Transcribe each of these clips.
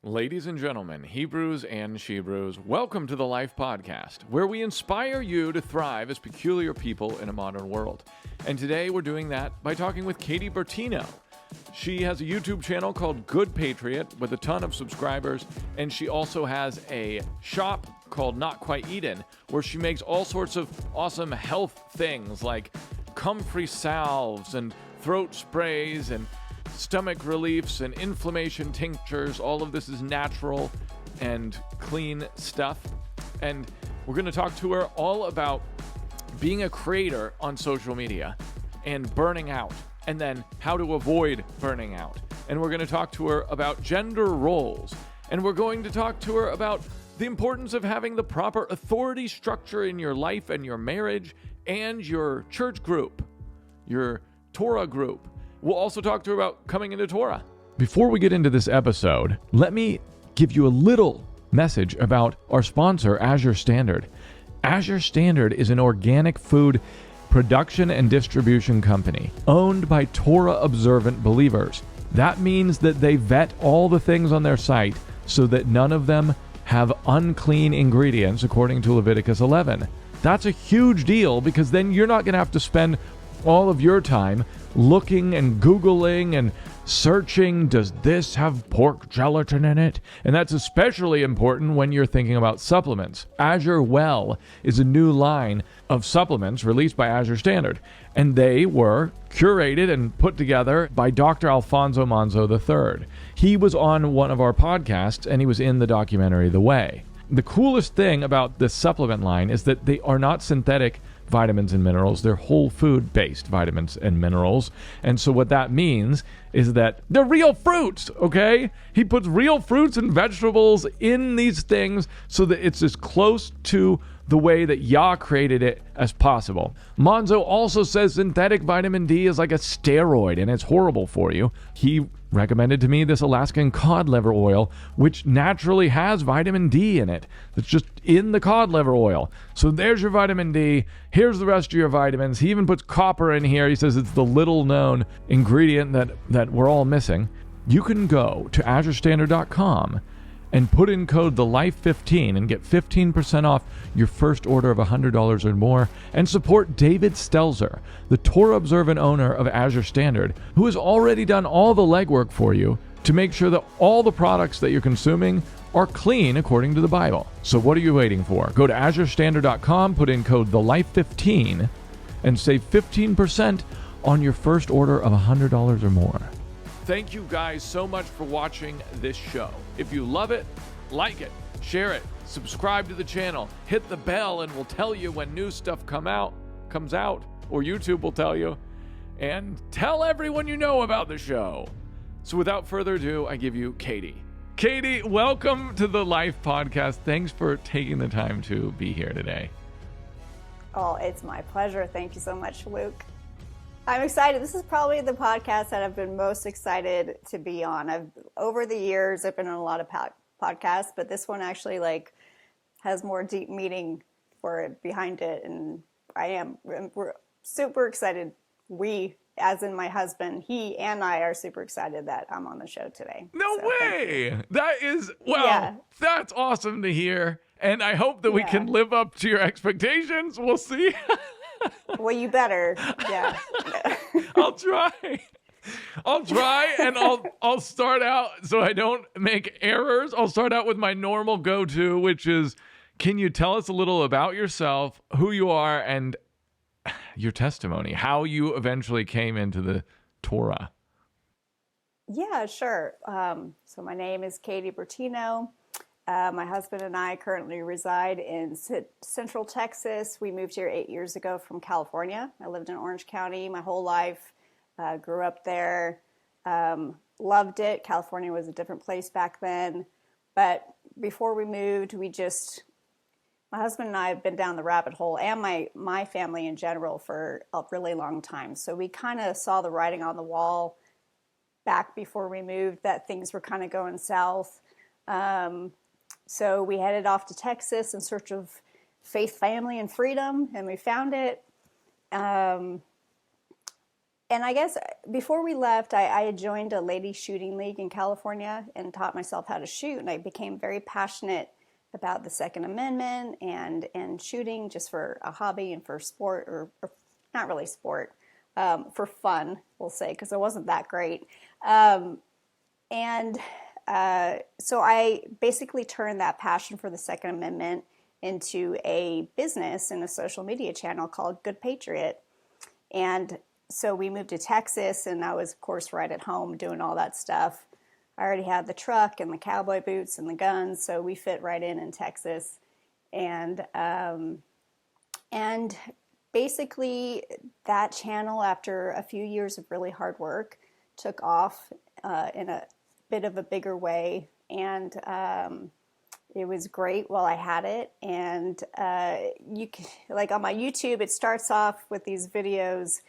Ladies and gentlemen, Hebrews and Shebrews, welcome to the Life Podcast, where we inspire you to thrive as peculiar people in a modern world. And today we're doing that by talking with Katie Bertino. She has a YouTube channel called Good Patriot with a ton of subscribers, and she also has a shop called Not Quite Eden, where she makes all sorts of awesome health things like comfrey salves and throat sprays and stomach reliefs and inflammation tinctures. All of this is natural and clean stuff. And we're going to talk to her all about being a creator on social media and burning out, and then how to avoid burning out. And we're going to talk to her about gender roles. And we're going to talk to her about the importance of having the proper authority structure in your life and your marriage and your church group, your Torah group. We'll also talk to her about coming into Torah. Before we get into this episode, let me give you a little message about our sponsor, Azure Standard. Azure Standard is an organic food production and distribution company owned by Torah Observant believers. That means that they vet all the things on their site so that none of them have unclean ingredients according to Leviticus 11. That's a huge deal because then you're not going to have to spend all of your time looking and Googling and searching, does this have pork gelatin in it? And that's especially important when you're thinking about supplements. Azure Well is a new line of supplements released by Azure Standard, and they were curated and put together by Dr. Alfonso Manzo III. He was on one of our podcasts, and he was in the documentary The Way. The coolest thing about this supplement line is that they are not synthetic vitamins and minerals. They're whole food based vitamins and minerals. And so what that means is that they're real fruits, okay? He puts real fruits and vegetables in these things so that it's as close to the way that Yah created it as possible. Monzo also says synthetic vitamin D is like a steroid and it's horrible for you. He recommended to me this Alaskan cod liver oil, which naturally has vitamin D in it. It's just in the cod liver oil. So there's your vitamin D. Here's the rest of your vitamins. He even puts copper in here. He says it's the little known ingredient that we're all missing. You can go to azurestandard.com and put in code THELIFE15 and get 15% off your first order of $100 or more, and support David Stelzer, the Torah Observant owner of Azure Standard, who has already done all the legwork for you to make sure that all the products that you're consuming are clean according to the Bible. So what are you waiting for? Go to azurestandard.com, put in code THELIFE15, and save 15% on your first order of $100 or more. Thank you guys so much for watching this show. If you love it, like it, share it, subscribe to the channel, hit the bell, and we'll tell you when new stuff comes out, or YouTube will tell you, and tell everyone you know about the show. So without further ado, I give you Katie. Katie, welcome to the Life Podcast. Thanks for taking the time to be here today. Oh, it's my pleasure. Thank you so much, Luke. I'm excited. This is probably the podcast that I've been most excited to be on. Over the years, I've been on a lot of podcasts, but this one actually has more deep meaning behind it. And we're super excited. We, as in my husband, he and I are super excited that I'm on the show today. No way. That is, That's awesome to hear. And I hope that we can live up to your expectations. We'll see. Well, you better. Yeah. I'll try, and I'll start out so I don't make errors. I'll start out with my normal go-to, which is, can you tell us a little about yourself, who you are, and your testimony, how you eventually came into the Torah? Yeah, sure. So my name is Katie Bertino. My husband and I currently reside in Central Texas. We moved here 8 years ago from California. I lived in Orange County my whole life, grew up there, loved it. California was a different place back then. But before we moved, my husband and I have been down the rabbit hole, and my family in general, for a really long time. So we kind of saw the writing on the wall back before we moved that things were kind of going south. So we headed off to Texas in search of faith, family, and freedom, and we found it. And I guess before we left, I had joined a ladies shooting league in California and taught myself how to shoot. And I became very passionate about the Second Amendment and shooting just for a hobby and for sport, or not really sport, for fun, we'll say, because it wasn't that great. And so I basically turned that passion for the Second Amendment into a business and a social media channel called Good Patriot. And so we moved to Texas, and I was, of course, right at home doing all that stuff. I already had the truck and the cowboy boots and the guns, so we fit right in Texas. And basically that channel, after a few years of really hard work, took off in a bit of a bigger way. And it was great while I had it. And like on my YouTube, it starts off with these videos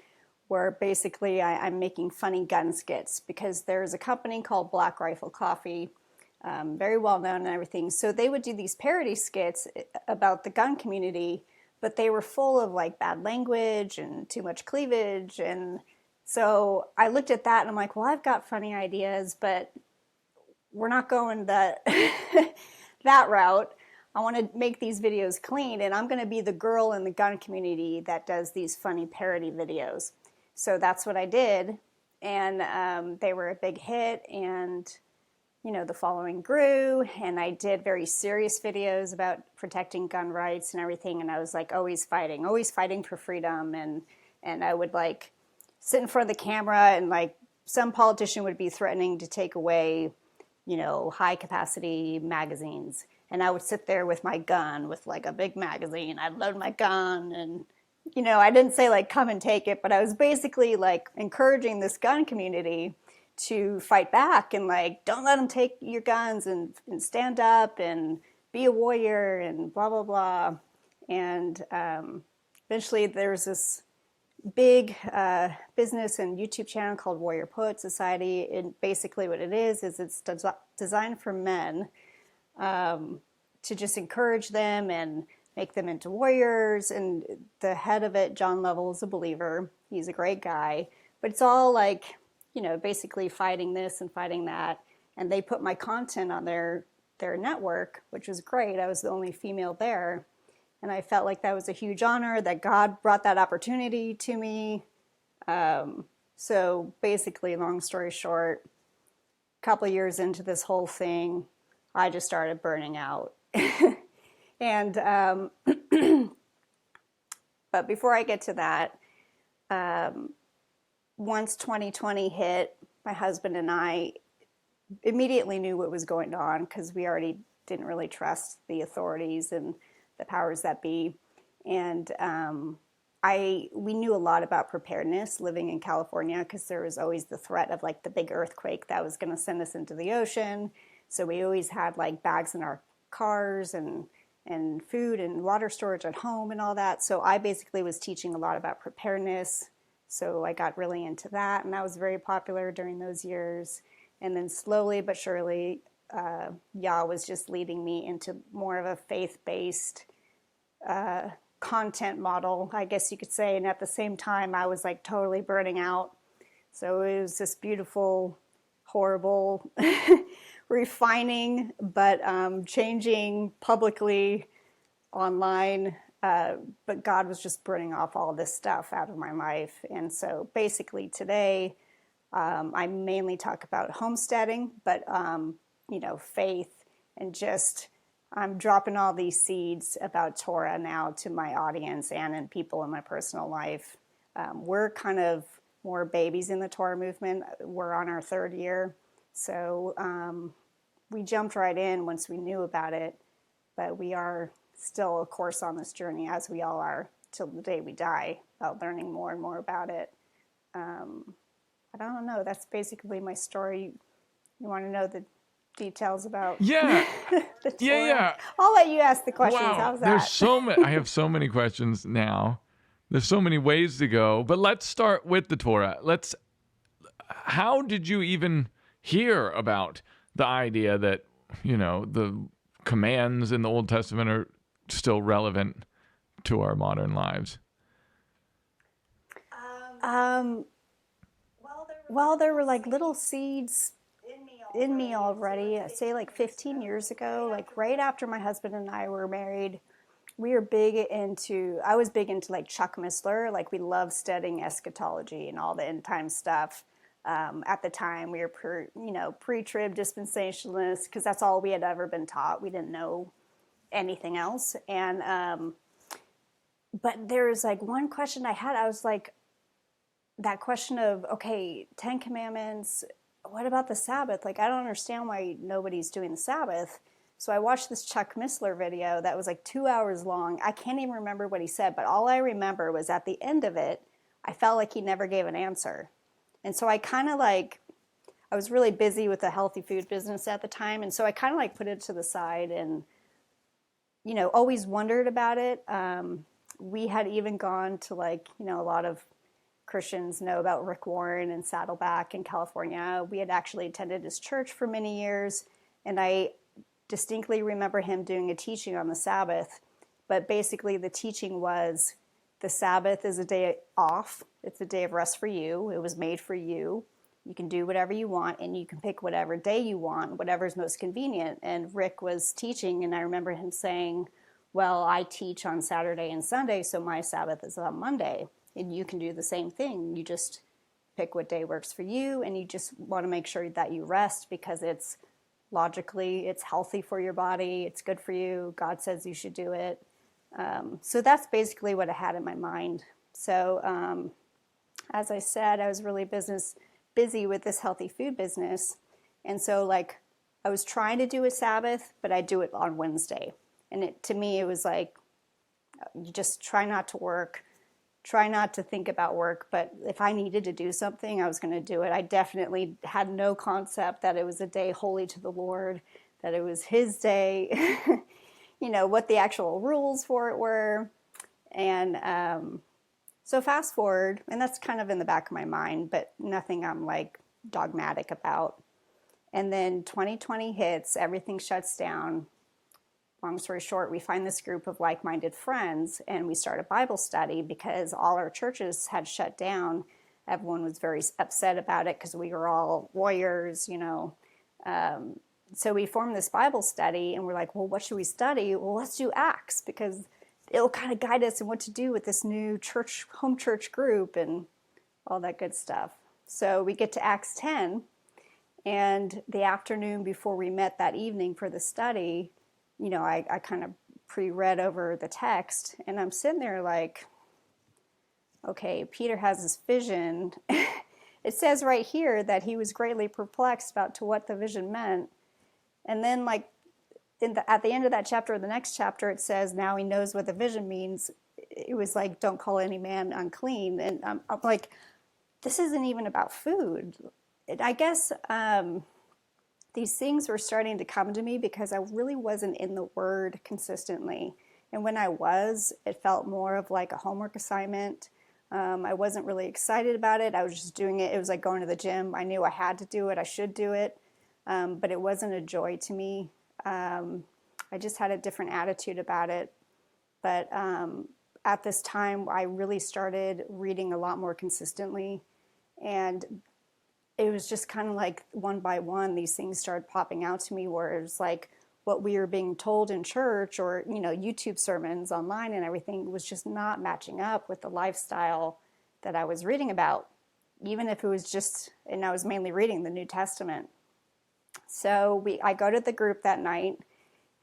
where basically I'm making funny gun skits, because there's a company called Black Rifle Coffee, very well known and everything. So they would do these parody skits about the gun community, but they were full of like bad language and too much cleavage. And so I looked at that and I'm like, well, I've got funny ideas, but we're not going that that route. I want to make these videos clean, and I'm going to be the girl in the gun community that does these funny parody videos. So that's what I did, and they were a big hit, and the following grew, and I did very serious videos about protecting gun rights and everything, and I was like always fighting for freedom, and I would like sit in front of the camera, and like some politician would be threatening to take away high capacity magazines, and I would sit there with my gun, with like a big magazine. I'd load my gun, and I didn't say like come and take it, but I was basically like encouraging this gun community to fight back and like don't let them take your guns, and stand up and be a warrior and blah blah blah. And eventually there's this big business and YouTube channel called Warrior Poet Society, and basically what it is it's designed for men, to just encourage them and make them into warriors. And the head of it, John Lovell, is a believer. He's a great guy, but it's all like basically fighting this and fighting that. And they put my content on their network, which was great. I was the only female there. And I felt like that was a huge honor, that God brought that opportunity to me. So basically, long story short, a couple of years into this whole thing, I just started burning out. And but before I get to that, once 2020 hit, my husband and I immediately knew what was going on, because we already didn't really trust the authorities and the powers that be. And we knew a lot about preparedness living in California, because there was always the threat of like the big earthquake that was going to send us into the ocean. So we always had like bags in our cars and food and water storage at home and all that. So I basically was teaching a lot about preparedness. So I got really into that, and that was very popular during those years. And then slowly but surely, Yah was just leading me into more of a faith-based content model, I guess you could say. And at the same time, I was like totally burning out. So it was this beautiful, horrible, refining, but changing publicly online. But God was just burning off all this stuff out of my life. And so basically today, I mainly talk about homesteading, but faith, and just I'm dropping all these seeds about Torah now to my audience and people in my personal life. We're kind of more babies in the Torah movement. We're on our third year. So we jumped right in once we knew about it, but we are still, of course, on this journey, as we all are, till the day we die, about learning more and more about it. I don't know. That's basically my story. You want to know the details about the Torah? Yeah. I'll let you ask the questions. Wow. How's that? There's so many. I have so many questions now. There's so many ways to go, but let's start with the Torah. How did you even hear about the idea that, the commands in the Old Testament are still relevant to our modern lives? Well, there were like little seeds in me already. I say like 15 years ago, like right after my husband and I were married, I was big into like Chuck Missler. Like we loved studying eschatology and all the end time stuff. At the time, we were pre-trib dispensationalists because that's all we had ever been taught. We didn't know anything else. And but there was like one question I had. I was like, that question of, okay, 10 Commandments, what about the Sabbath? Like, I don't understand why nobody's doing the Sabbath. So I watched this Chuck Missler video that was like 2 hours long. I can't even remember what he said, but all I remember was at the end of it, I felt like he never gave an answer. And so I was really busy with the healthy food business at the time. And so I kind of like put it to the side and, always wondered about it. We had even gone to like, a lot of Christians know about Rick Warren and Saddleback in California. We had actually attended his church for many years, and I distinctly remember him doing a teaching on the Sabbath. But basically the teaching was the Sabbath is a day off. It's a day of rest for you. It was made for you. You can do whatever you want, and you can pick whatever day you want, whatever's most convenient. And Rick was teaching, and I remember him saying, well, I teach on Saturday and Sunday, so my Sabbath is on Monday. And you can do the same thing. You just pick what day works for you, and you just want to make sure that you rest because it's healthy for your body. It's good for you. God says you should do it. So that's basically what I had in my mind. So as I said, I was really busy with this healthy food business. And so like I was trying to do a Sabbath, but I do it on Wednesday. And to me, it was like, you just try not to work. Try not to think about work, but if I needed to do something, I was going to do it. I definitely had no concept that it was a day holy to the Lord, that it was His day, what the actual rules for it were. And so fast forward, and that's kind of in the back of my mind, but nothing I'm like dogmatic about. And then 2020 hits, everything shuts down. Long story short, we find this group of like-minded friends and we start a Bible study because all our churches had shut down. Everyone was very upset about it because we were all warriors, So we formed this Bible study and we're like, well, what should we study? Well, let's do Acts because it'll kind of guide us in what to do with this new home church group and all that good stuff. So we get to Acts 10, and the afternoon before we met that evening for the study, I kind of pre-read over the text, and I'm sitting there like, okay, Peter has this vision. It says right here that he was greatly perplexed about to what the vision meant. And then like at the end of that chapter, the next chapter, it says, now he knows what the vision means. It was like, don't call any man unclean. And I'm like, this isn't even about food. I guess these things were starting to come to me because I really wasn't in the Word consistently. And when I was, it felt more of like a homework assignment. I wasn't really excited about it. I was just doing it. It was like going to the gym. I knew I had to do it. I should do it. But it wasn't a joy to me. I just had a different attitude about it. But at this time, I really started reading a lot more consistently. And it was just kind of like one by one, these things started popping out to me where it was like what we were being told in church or, YouTube sermons online and everything was just not matching up with the lifestyle that I was reading about, even if it was just, and I was mainly reading the New Testament. So I go to the group that night,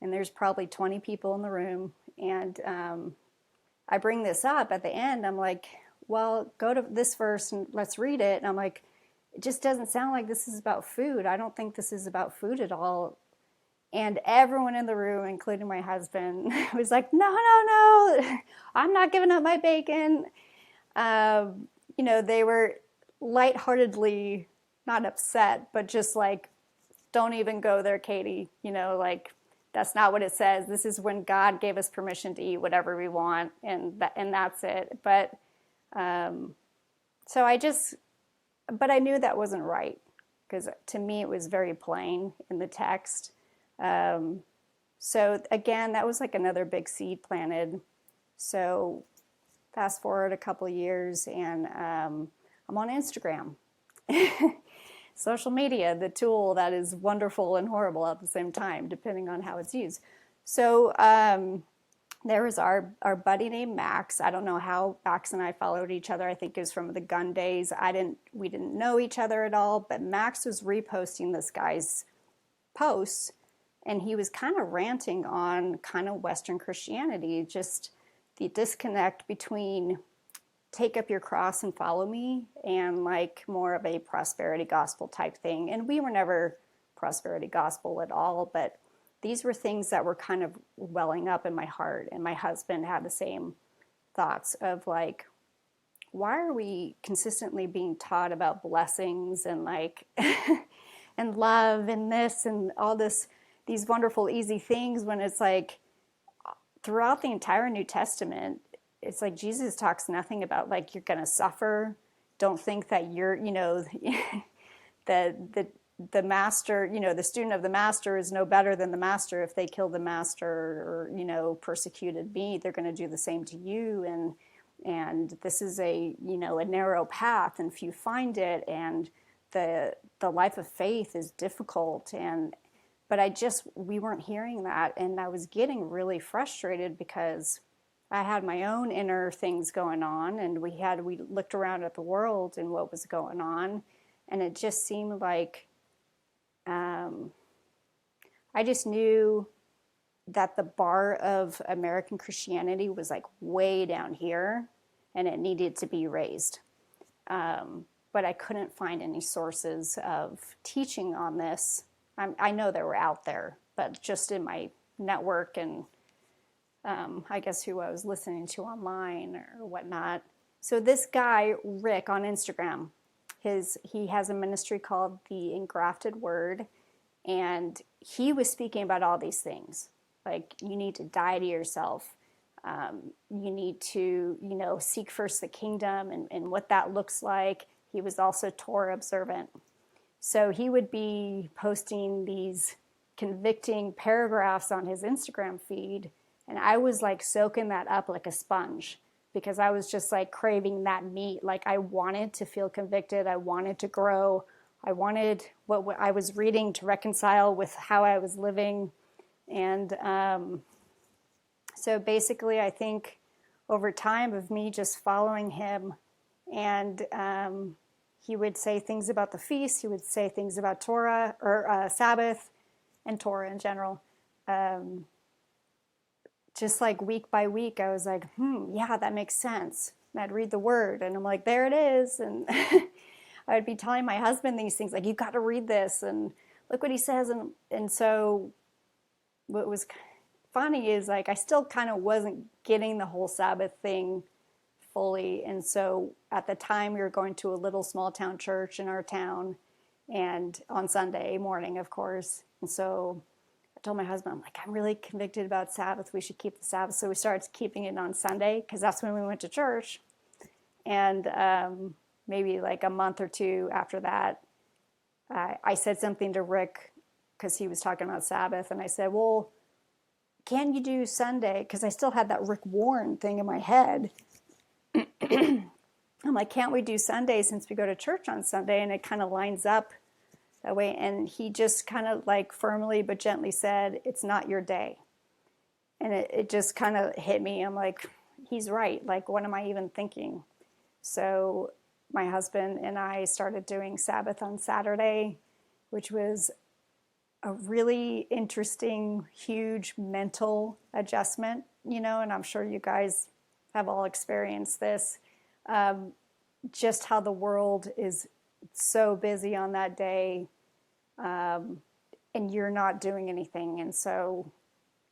and there's probably 20 people in the room, and I bring this up at the end. I'm like, well, go to this verse and let's read it. And I'm like, it just doesn't sound like this is about food. I don't think this is about food at all. And everyone in the room, including my husband, was like, no, I'm not giving up my bacon. They were lightheartedly not upset, but just like, don't even go there, Katie. That's not what it says. This is when God gave us permission to eat whatever we want, and that's it. But but I knew that wasn't right, because to me it was very plain in the text. So again, that was like another big seed planted. So fast forward a couple of years, and I'm on Instagram, social media, the tool that is wonderful and horrible at the same time, depending on how it's used. So there was our buddy named Max. I don't know how Max and I followed each other. I think it was from the gun days. We didn't know each other at all, but Max was reposting this guy's posts, and he was kind of ranting on kind of Western Christianity, just the disconnect between take up your cross and follow me and like more of a prosperity gospel type thing. And we were never prosperity gospel at all, but these were things that were kind of welling up in my heart. And my husband had the same thoughts of like, why are we consistently being taught about blessings and like, and love and this and all these wonderful, easy things when it's like throughout the entire New Testament, it's like Jesus talks nothing about like you're going to suffer. Don't think that you're, the master, the student of the master is no better than the master. If they kill the master or, persecuted me, they're going to do the same to you. And this is a narrow path, and few find it. And the life of faith is difficult. But we weren't hearing that. And I was getting really frustrated because I had my own inner things going on, and we looked around at the world and what was going on, and it just seemed like I just knew that the bar of American Christianity was like way down here, and it needed to be raised. But I couldn't find any sources of teaching on this. I know they were out there, but just in my network and I guess who I was listening to online or whatnot. So this guy, Rick, on Instagram, he has a ministry called The Engrafted Word, and he was speaking about all these things. Like, you need to die to yourself. You need to, seek first the kingdom and what that looks like. He was also Torah Observant. So he would be posting these convicting paragraphs on his Instagram feed, and I was like soaking that up like a sponge because I was just like craving that meat. Like I wanted to feel convicted. I wanted to grow. I wanted what I was reading to reconcile with how I was living. And so basically I think over time of me just following him, and he would say things about the feast. He would say things about Torah or Sabbath and Torah in general. Just like week by week, I was like, yeah, that makes sense. And I'd read the word and I'm like, there it is. And I'd be telling my husband these things like, you got to read this and look what he says. And so what was funny is like, I still kind of wasn't getting the whole Sabbath thing fully. And so at the time we were going to a little small town church in our town, and on Sunday morning, of course. And so I told my husband, I'm like, I'm really convicted about Sabbath. We should keep the Sabbath. So we started keeping it on Sunday because that's when we went to church. And maybe like a month or two after that, I said something to Rick because he was talking about Sabbath. And I said, well, can you do Sunday? Because I still had that Rick Warren thing in my head. I'm like, can't we do Sunday since we go to church on Sunday? And it kind of lines up that way. And he just kind of like firmly but gently said, it's not your day. And it just kind of hit me. I'm like, he's right. Like, what am I even thinking? So my husband and I started doing Sabbath on Saturday, which was a really interesting, huge mental adjustment, and I'm sure you guys have all experienced this. Just how the world is so busy on that day, and you're not doing anything. And so,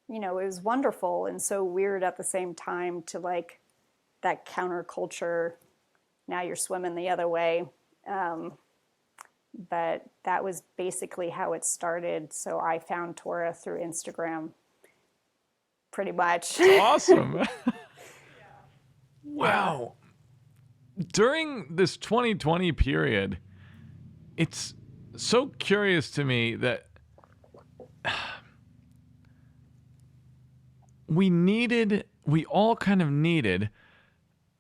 it was wonderful and so weird at the same time to like that counterculture. Now you're swimming the other way. But that was basically how it started. So I found Torah through Instagram, pretty much. Awesome. Wow. During this 2020 period, it's so curious to me that we all kind of needed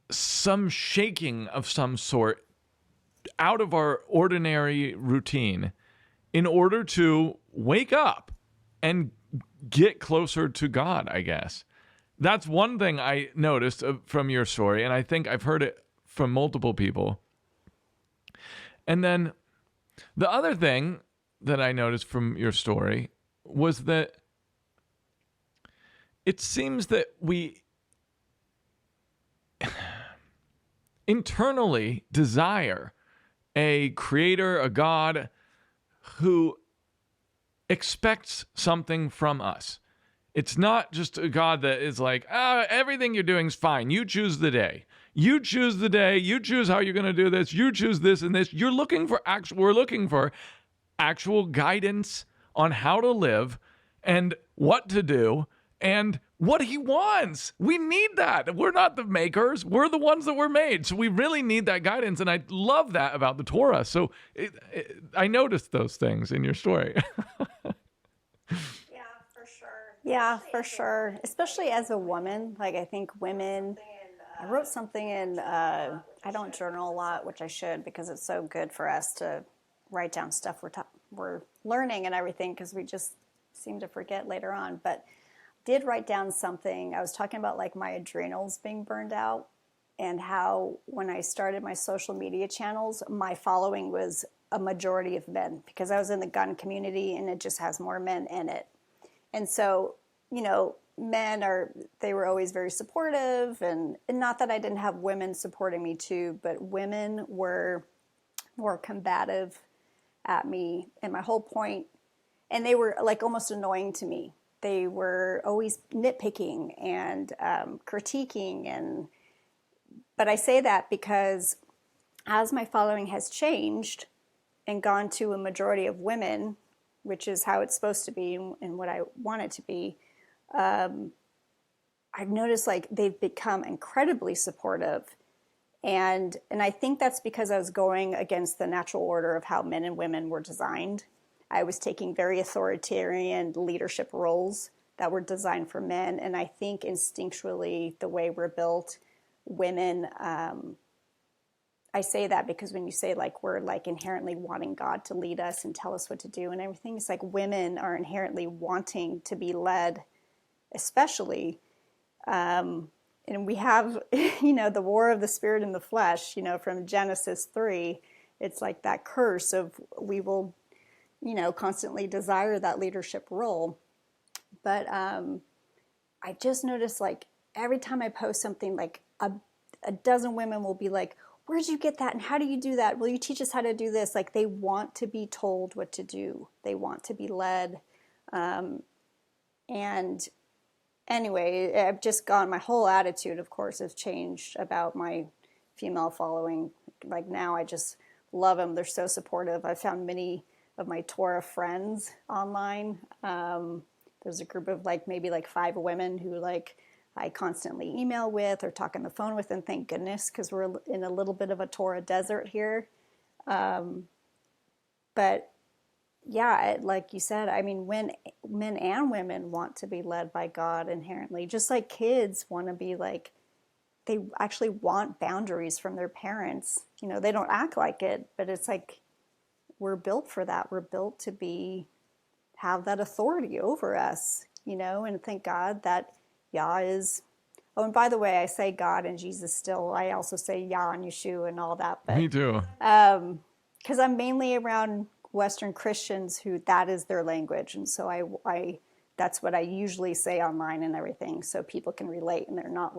some shaking of some sort out of our ordinary routine in order to wake up and get closer to God, I guess. That's one thing I noticed from your story, and I think I've heard it from multiple people. And then the other thing that I noticed from your story was that it seems that we internally desire a creator, a God who expects something from us. It's not just a God that is like, everything you're doing is fine. You choose the day. You choose the day. You choose how you're going to do this. You choose this and this. We're looking for actual guidance on how to live and what to do and what he wants. We need that. We're not the makers. We're the ones that were made. So we really need that guidance. And I love that about the Torah. So I noticed those things in your story. Yeah, for sure. Especially as a woman. Like, I think women, I wrote something in, I don't journal a lot, which I should, because it's so good for us to write down stuff we're learning and everything, because we just seem to forget later on. But did write down something. I was talking about like my adrenals being burned out, and how when I started my social media channels, my following was a majority of men, because I was in the gun community and it just has more men in it. And so, they were always very supportive, and not that I didn't have women supporting me too, but women were more combative at me. And my whole point, and they were like almost annoying to me. They were always nitpicking and critiquing. But I say that because as my following has changed and gone to a majority of women, which is how it's supposed to be and what I want it to be, I've noticed like they've become incredibly supportive. And I think that's because I was going against the natural order of how men and women were designed. I was taking very authoritarian leadership roles that were designed for men. And I think instinctually, the way we're built, women, I say that because when you say like we're like inherently wanting God to lead us and tell us what to do and everything, it's like women are inherently wanting to be led, especially. And we have, the war of the spirit and the flesh, from Genesis 3, it's like that curse of we will, constantly desire that leadership role. But I just noticed like every time I post something, like a dozen women will be like, where'd you get that? And how do you do that? Will you teach us how to do this? Like, they want to be told what to do. They want to be led. And anyway, I've just gone, my whole attitude, of course, has changed about my female following. Like, now I just love them. They're so supportive. I found many of my Torah friends online. There's a group of maybe 5 women who I constantly email with or talk on the phone with, and thank goodness, because we're in a little bit of a Torah desert here. But yeah, like you said, I mean, when men and women want to be led by God inherently, just like kids want to be they actually want boundaries from their parents. They don't act like it, but it's like we're built for that. We're built to have that authority over us, and thank God that Yah is, and by the way, I say God and Jesus still. I also say Yah and Yeshua and all that. But, me too. Because I'm mainly around Western Christians who that is their language. And so I that's what I usually say online and everything, so people can relate and they're not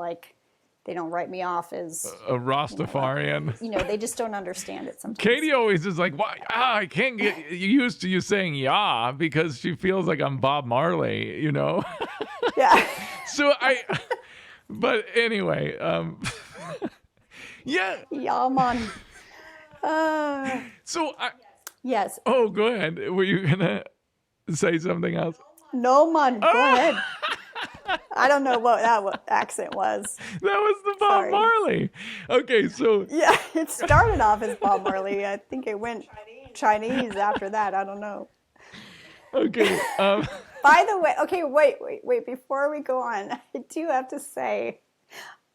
they don't write me off as a Rastafarian. They just don't understand it sometimes. Katie always is like, "Why? I can't get used to you saying Yah," because she feels like I'm Bob Marley, Yeah. So but anyway, yeah. Yeah, man. So yes. Oh, go ahead. Were you gonna say something else? No, man. Go ahead. I don't know what that accent was. That was the Bob Marley. Okay, so yeah, it started off as Bob Marley. I think it went Chinese after that. I don't know. Okay. By the way, okay, wait. Before we go on, I do have to say,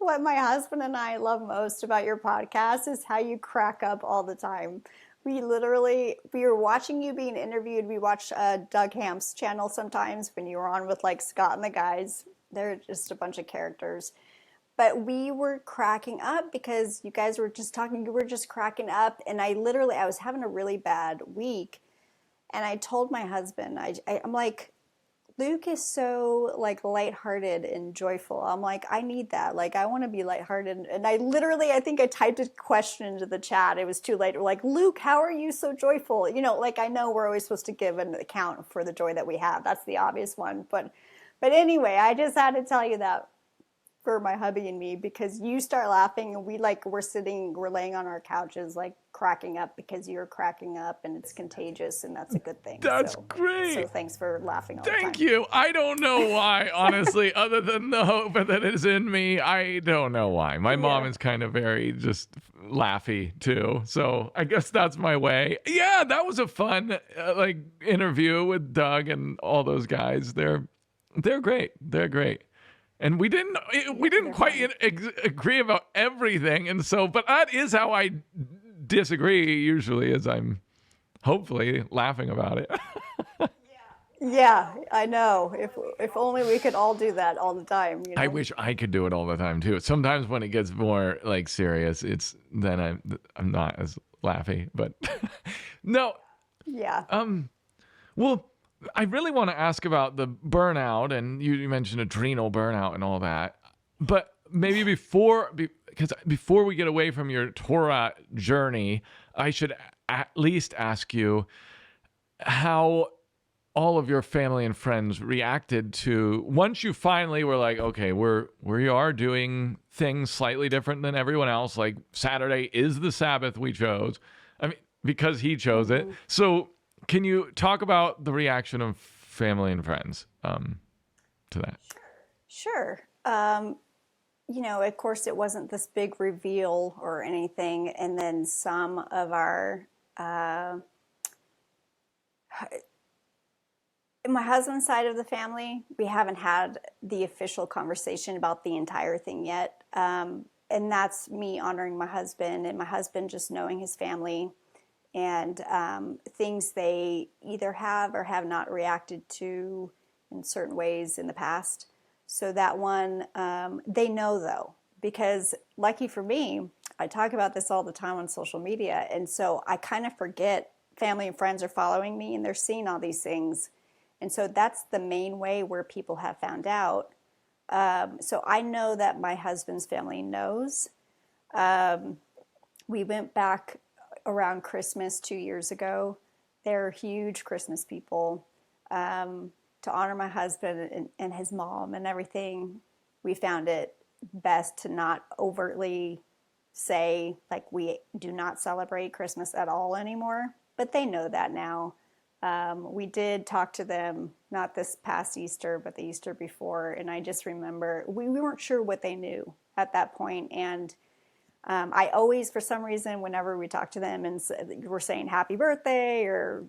what my husband and I love most about your podcast is how you crack up all the time. We were watching you being interviewed. We watch Doug Hamp's channel sometimes when you were on with like Scott and the guys. They're just a bunch of characters. But we were cracking up because you guys were just talking, you were just cracking up. And I was having a really bad week. And I told my husband, I'm like, Luke is so like lighthearted and joyful. I'm like, I need that. Like, I want to be lighthearted. And I think I typed a question into the chat. It was too late. We're like, Luke, how are you so joyful? You know, like I know we're always supposed to give an account for the joy that we have. That's the obvious one. But anyway, I just had to tell you that for my hubby and me, because you start laughing and we're laying on our couches like cracking up because you're cracking up, and it's contagious, and that's a good thing. That's great. So thanks for laughing all the time. Thank you. I don't know why, honestly, other than the hope that is in me. I don't know why. My mom is kind of very just laughy too. So I guess that's my way. Yeah, that was a fun interview with Doug and all those guys. They're great. They're great. And we didn't quite agree about everything. And so, but that is how I disagree usually, as I'm hopefully laughing about it. Yeah, I know. If only we could all do that all the time. You know? I wish I could do it all the time too. Sometimes when it gets more like serious, then I'm not as laughy. But no. Yeah. Well, I really want to ask about the burnout, and you mentioned adrenal burnout and all that. But maybe before we get away from your Torah journey, I should at least ask you how all of your family and friends reacted to once you finally were like, okay, we are doing things slightly different than everyone else. Like Saturday is the Sabbath we chose. I mean, because he chose it. So can you talk about the reaction of family and friends to that? Sure. Of course, it wasn't this big reveal or anything. And then some of our, my husband's side of the family, we haven't had the official conversation about the entire thing yet. And that's me honoring my husband, and my husband just knowing his family, and things they either have or have not reacted to in certain ways in the past. So that one, they know though, because lucky for me, I talk about this all the time on social media. And so I kind of forget family and friends are following me and they're seeing all these things. And so that's the main way where people have found out. So I know that my husband's family knows. We went back around Christmas 2 years ago. They're huge Christmas people. To honor my husband and his mom and everything, we found it best to not overtly say, like, we do not celebrate Christmas at all anymore. But they know that now. We did talk to them, not this past Easter, but the Easter before. And I just remember we weren't sure what they knew at that point. And I always, for some reason, whenever we talk to them and we're saying happy birthday or,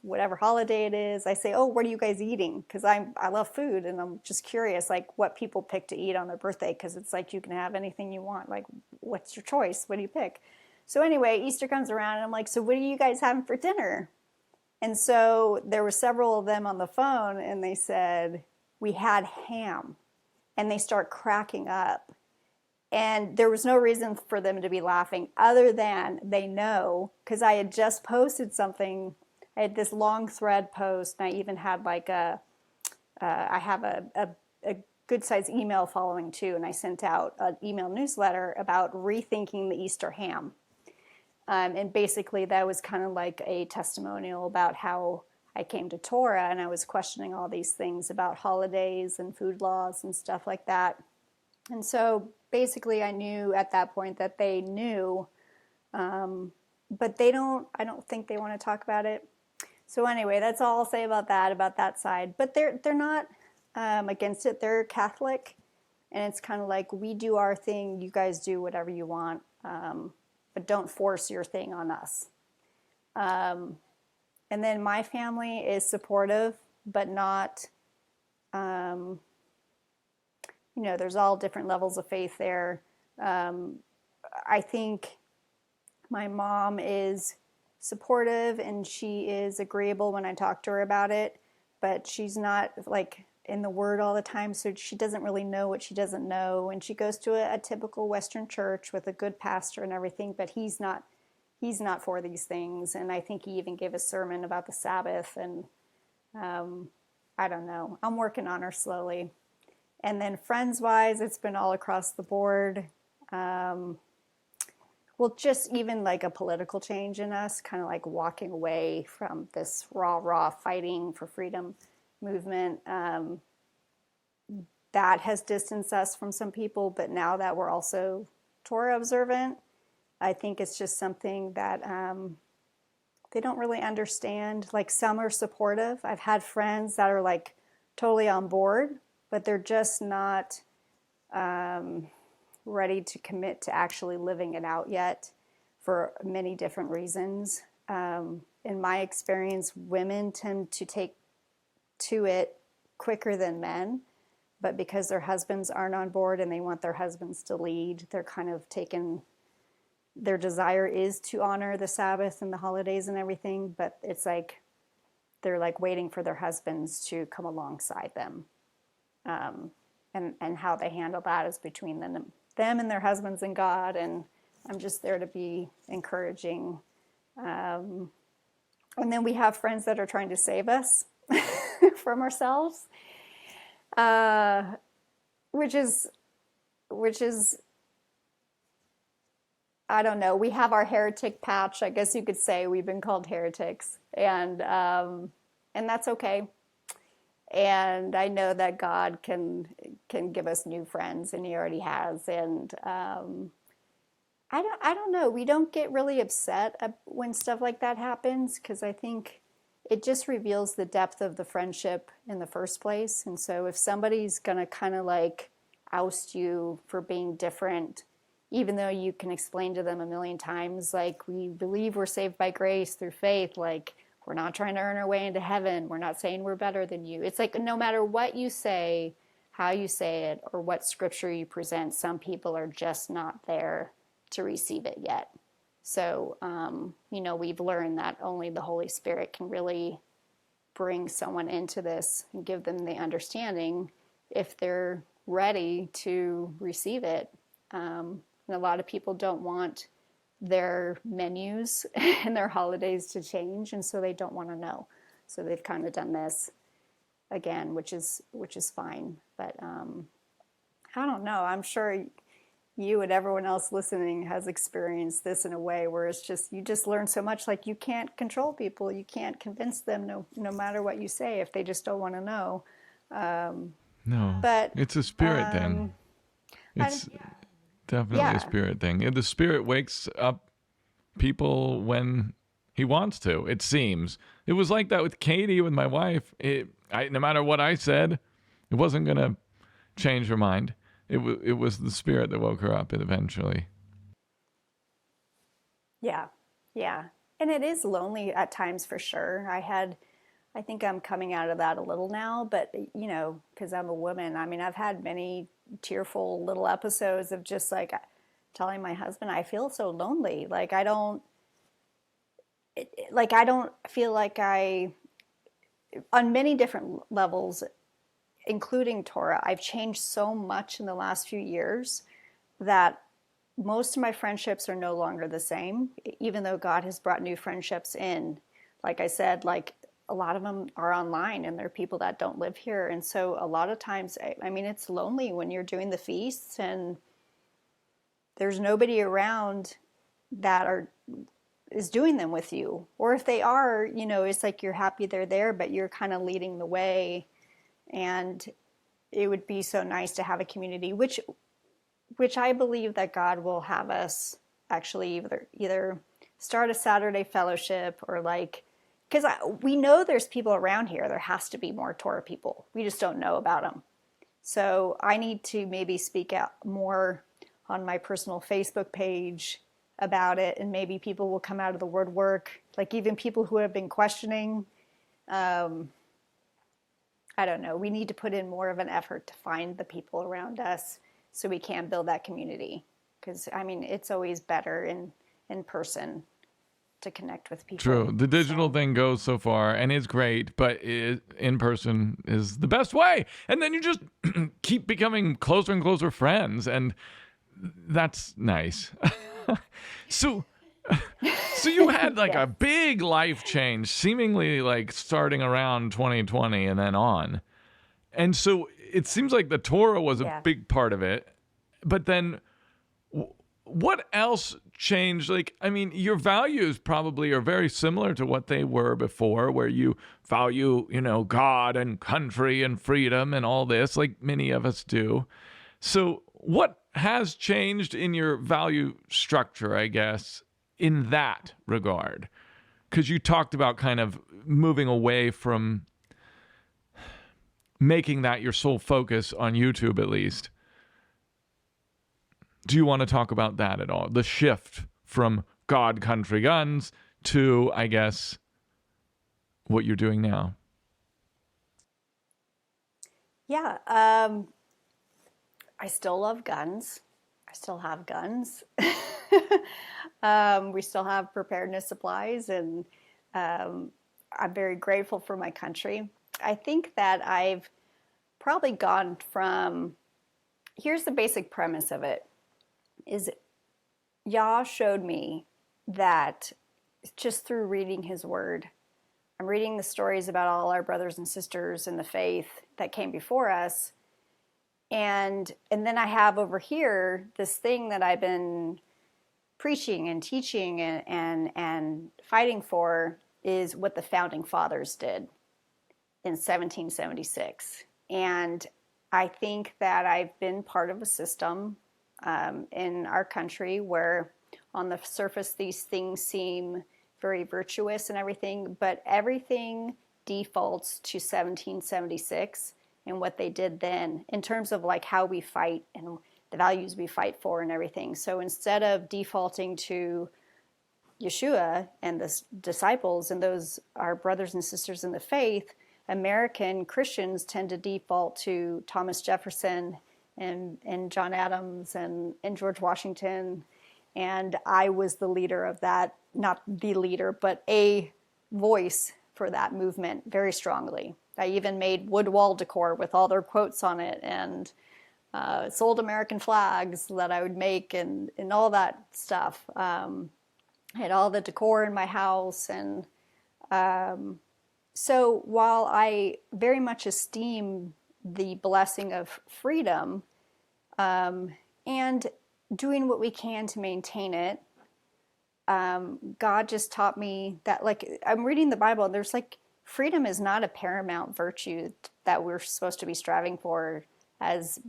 whatever holiday it is, I say, oh, what are you guys eating? Because I love food, and I'm just curious, like, what people pick to eat on their birthday, because it's like you can have anything you want. Like, what's your choice? What do you pick? So anyway, Easter comes around, and I'm like, so what are you guys having for dinner? And so there were several of them on the phone, and they said, we had ham. And they start cracking up. And there was no reason for them to be laughing other than they know, because I had just posted something. I had this long thread post, and I even had like I have a good size email following too, and I sent out an email newsletter about rethinking the Easter ham. And basically that was kind of like a testimonial about how I came to Torah, and I was questioning all these things about holidays and food laws and stuff like that. And so basically I knew at that point that they knew, but I don't think they want to talk about it. So anyway, that's all I'll say about that side. But they're not against it. They're Catholic, and it's kind of like, we do our thing, you guys do whatever you want, but don't force your thing on us. And then my family is supportive, but not there's all different levels of faith there. I think my mom is supportive and she is agreeable when I talk to her about it, but she's not like in the Word all the time, so she doesn't really know what she doesn't know. And she goes to a typical Western church with a good pastor and everything, but he's not for these things. And I think he even gave a sermon about the Sabbath. And I don't know. I'm working on her slowly. And then friends-wise, it's been all across the board. Well, just even like a political change in us, kind of like walking away from this raw fighting for freedom movement. That has distanced us from some people, but now that we're also Torah Observant, I think it's just something that they don't really understand. Like, some are supportive. I've had friends that are like totally on board, but they're just not ready to commit to actually living it out yet for many different reasons. In my experience, women tend to take to it quicker than men, but because their husbands aren't on board and they want their husbands to lead, they're kind of taken. Their desire is to honor the Sabbath and the holidays and everything, but it's like they're like waiting for their husbands to come alongside them. And how they handle that is between them and their husbands and God, and I'm just there to be encouraging. And then we have friends that are trying to save us from ourselves, which is, I don't know. We have our heretic patch. I guess you could say we've been called heretics, and that's okay. And I know that God can give us new friends, and He already has. And I don't know. We don't get really upset when stuff like that happens, because I think it just reveals the depth of the friendship in the first place. And so if somebody's gonna kind of like oust you for being different, even though you can explain to them a million times, like, we believe we're saved by grace through faith, like, we're not trying to earn our way into heaven. We're not saying we're better than you. It's like, no matter what you say, how you say it, or what scripture you present, some people are just not there to receive it yet. So, we've learned that only the Holy Spirit can really bring someone into this and give them the understanding if they're ready to receive it. And a lot of people don't want their menus and their holidays to change, and so they don't want to know. So they've kind of done this again, which is fine. But I don't know. I'm sure you and everyone else listening has experienced this in a way where it's just, you just learn so much. Like, you can't control people. You can't convince them, no matter what you say, if they just don't want to know. No, but it's a spirit thing. It's definitely a spirit thing. And the Spirit wakes up people when He wants to, it seems. It was like that with Katie, with my wife. No matter what I said, it wasn't going to change her mind. It was the Spirit that woke her up eventually. Yeah. And it is lonely at times, for sure. I think I'm coming out of that a little now, but, because I'm a woman, I mean, I've had many tearful little episodes of just like telling my husband, I feel so lonely. Like, I don't feel like on many different levels, including Torah, I've changed so much in the last few years that most of my friendships are no longer the same, even though God has brought new friendships in. Like I said, like, a lot of them are online, and they're people that don't live here. And so a lot of times, I mean, it's lonely when you're doing the feasts and there's nobody around that is doing them with you. Or if they are, it's like you're happy they're there, but you're kind of leading the way. And it would be so nice to have a community, which I believe that God will have us actually either start a Saturday fellowship, or like, because we know there's people around here. There has to be more Torah people. We just don't know about them. So I need to maybe speak out more on my personal Facebook page about it, and maybe people will come out of the woodwork, like even people who have been questioning. I don't know, we need to put in more of an effort to find the people around us so we can build that community. Because, I mean, it's always better in person to connect with people. True. The digital thing goes so far and is great, but in person is the best way. And then you just keep becoming closer and closer friends, and that's nice. So you had like a big life change, seemingly like starting around 2020 and then on. And so it seems like the Torah was a big part of it. But then what else changed? Like, I mean, your values probably are very similar to what they were before, where you value, God and country and freedom and all this, like many of us do. So what has changed in your value structure, I guess, in that regard? Because you talked about kind of moving away from making that your sole focus on YouTube, at least. Do you want to talk about that at all? The shift from God, country, guns to, I guess, what you're doing now. Yeah. I still love guns. I still have guns. We still have preparedness supplies, and I'm very grateful for my country. I think that I've probably gone from, here's the basic premise of it, is Yah showed me that just through reading his word. I'm reading the stories about all our brothers and sisters in the faith that came before us. And then I have over here this thing that I've been preaching and teaching and fighting for, is what the founding fathers did in 1776. And I think that I've been part of a system in our country where on the surface these things seem very virtuous and everything, but everything defaults to 1776 and what they did then in terms of like how we fight and the values we fight for and everything. So instead of defaulting to Yeshua and the disciples and those our brothers and sisters in the faith, American Christians tend to default to Thomas Jefferson and John Adams and George Washington. And I was the leader of that, not the leader, but a voice for that movement very strongly. I even made wood wall decor with all their quotes on it, and sold American flags that I would make and all that stuff. I had all the decor in my house. And so while I very much esteem the blessing of freedom and doing what we can to maintain it, God just taught me that, like, I'm reading the Bible, and there's like, freedom is not a paramount virtue that we're supposed to be striving for as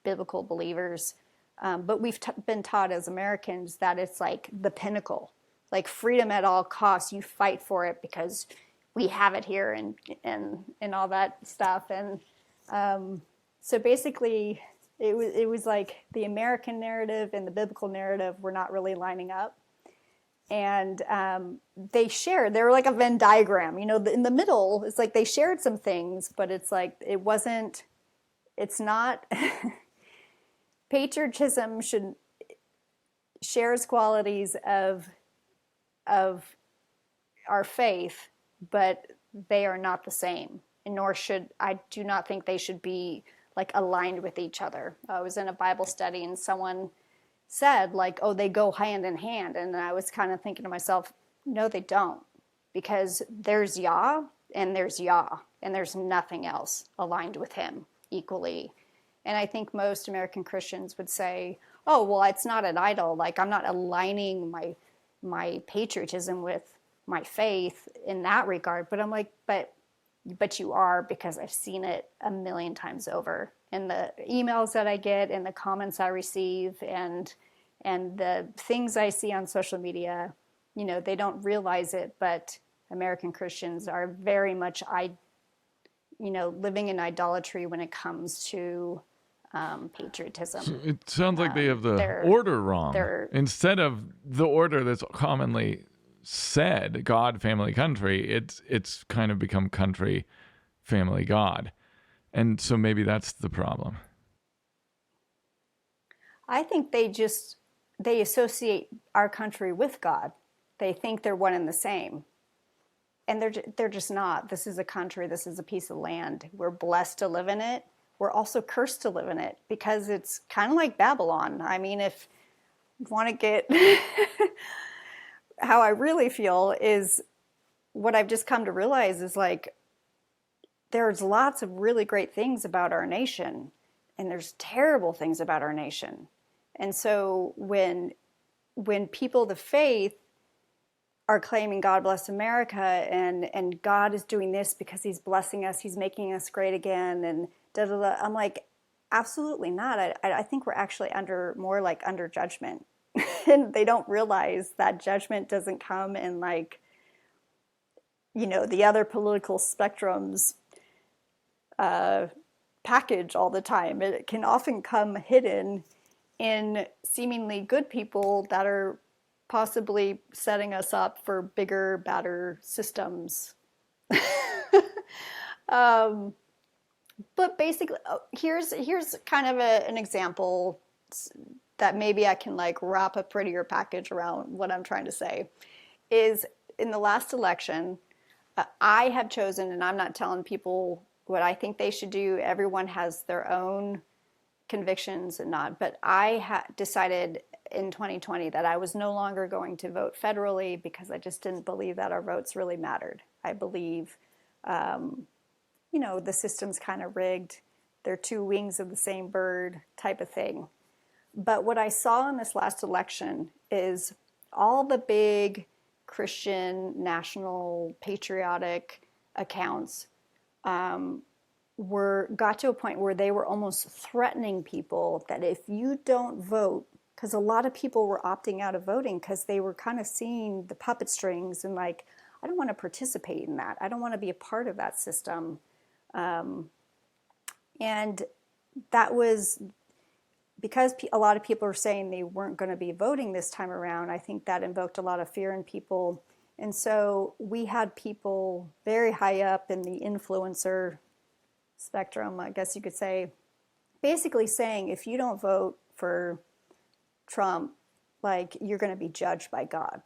biblical believers. But we've been taught as Americans that it's like the pinnacle, like freedom at all costs. You fight for it because we have it here and all that stuff. And so basically it was like the American narrative and the biblical narrative were not really lining up. And they were like a Venn diagram, in the middle, it's like they shared some things, but it's like, it's not, patriotism shares qualities of our faith, but they are not the same, and I do not think they should be like aligned with each other. I was in a Bible study and someone said like, oh, they go hand in hand. And I was kind of thinking to myself, no, they don't, because there's Yah and there's Yah, and there's nothing else aligned with him equally. And I think most American Christians would say, oh, well, it's not an idol. Like, I'm not aligning my patriotism with my faith in that regard. But I'm like, but you are, because I've seen it a million times over in the emails that I get and the comments I receive and the things I see on social media. They don't realize it, but American Christians are very much, living in idolatry when it comes to patriotism. So it sounds like they have the order wrong. Instead of the order that's commonly said, God, family, country, it's kind of become country, family, God. And so maybe that's the problem. I think they associate our country with God. They think they're one and the same. And they're just not. This is a country, this is a piece of land. We're blessed to live in it. We're also cursed to live in it because it's kind of like Babylon. I mean, if you want to get how I really feel is what I've just come to realize is like there's lots of really great things about our nation and there's terrible things about our nation. And so when people of the faith are claiming God bless America and God is doing this because he's blessing us, he's making us great again, and da da da, I'm like, absolutely not. I think we're actually under judgment. And they don't realize that judgment doesn't come in like, the other political spectrums package all the time. It can often come hidden in seemingly good people that are possibly setting us up for bigger, badder systems. But basically, here's kind of an example that maybe I can like wrap a prettier package around what I'm trying to say. Is in the last election, I have chosen, and I'm not telling people what I think they should do. Everyone has their own convictions and not, but I decided in 2020 that I was no longer going to vote federally because I just didn't believe that our votes really mattered. I believe, the system's kind of rigged. They're two wings of the same bird type of thing. But what I saw in this last election is all the big Christian, national, patriotic accounts got to a point where they were almost threatening people that if you don't vote, because a lot of people were opting out of voting because they were kind of seeing the puppet strings and like, I don't want to participate in that. I don't want to be a part of that system. And that was because a lot of people are saying they weren't going to be voting this time around. I think that invoked a lot of fear in people. And so we had people very high up in the influencer spectrum, I guess you could say, basically saying if you don't vote for Trump, like you're going to be judged by God.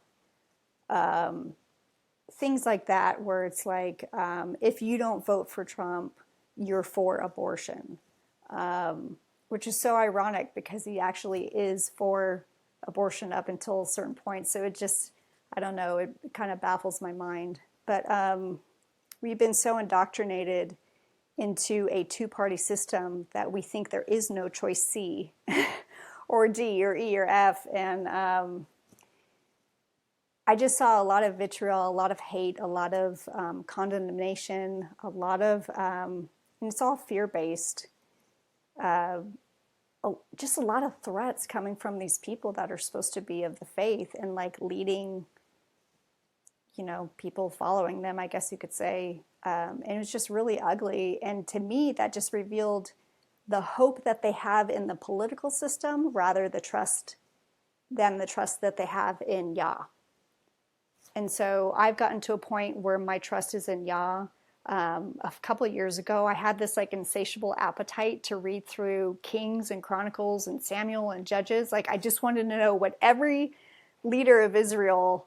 Things like that, where it's like, if you don't vote for Trump, you're for abortion, which is so ironic because he actually is for abortion up until a certain point. So it just, I don't know, it kind of baffles my mind. But we've been so indoctrinated into a two-party system that we think there is no choice C or D or E or F. And I just saw a lot of vitriol, a lot of hate, a lot of condemnation, a lot of, and it's all fear-based, just a lot of threats coming from these people that are supposed to be of the faith and like leading, people following them, I guess you could say. And it was just really ugly. And to me, that just revealed the hope that they have in the political system rather than the trust that they have in Yah. And so I've gotten to a point where my trust is in Yah. A couple of years ago, I had this like insatiable appetite to read through Kings and Chronicles and Samuel and Judges. Like I just wanted to know what every leader of Israel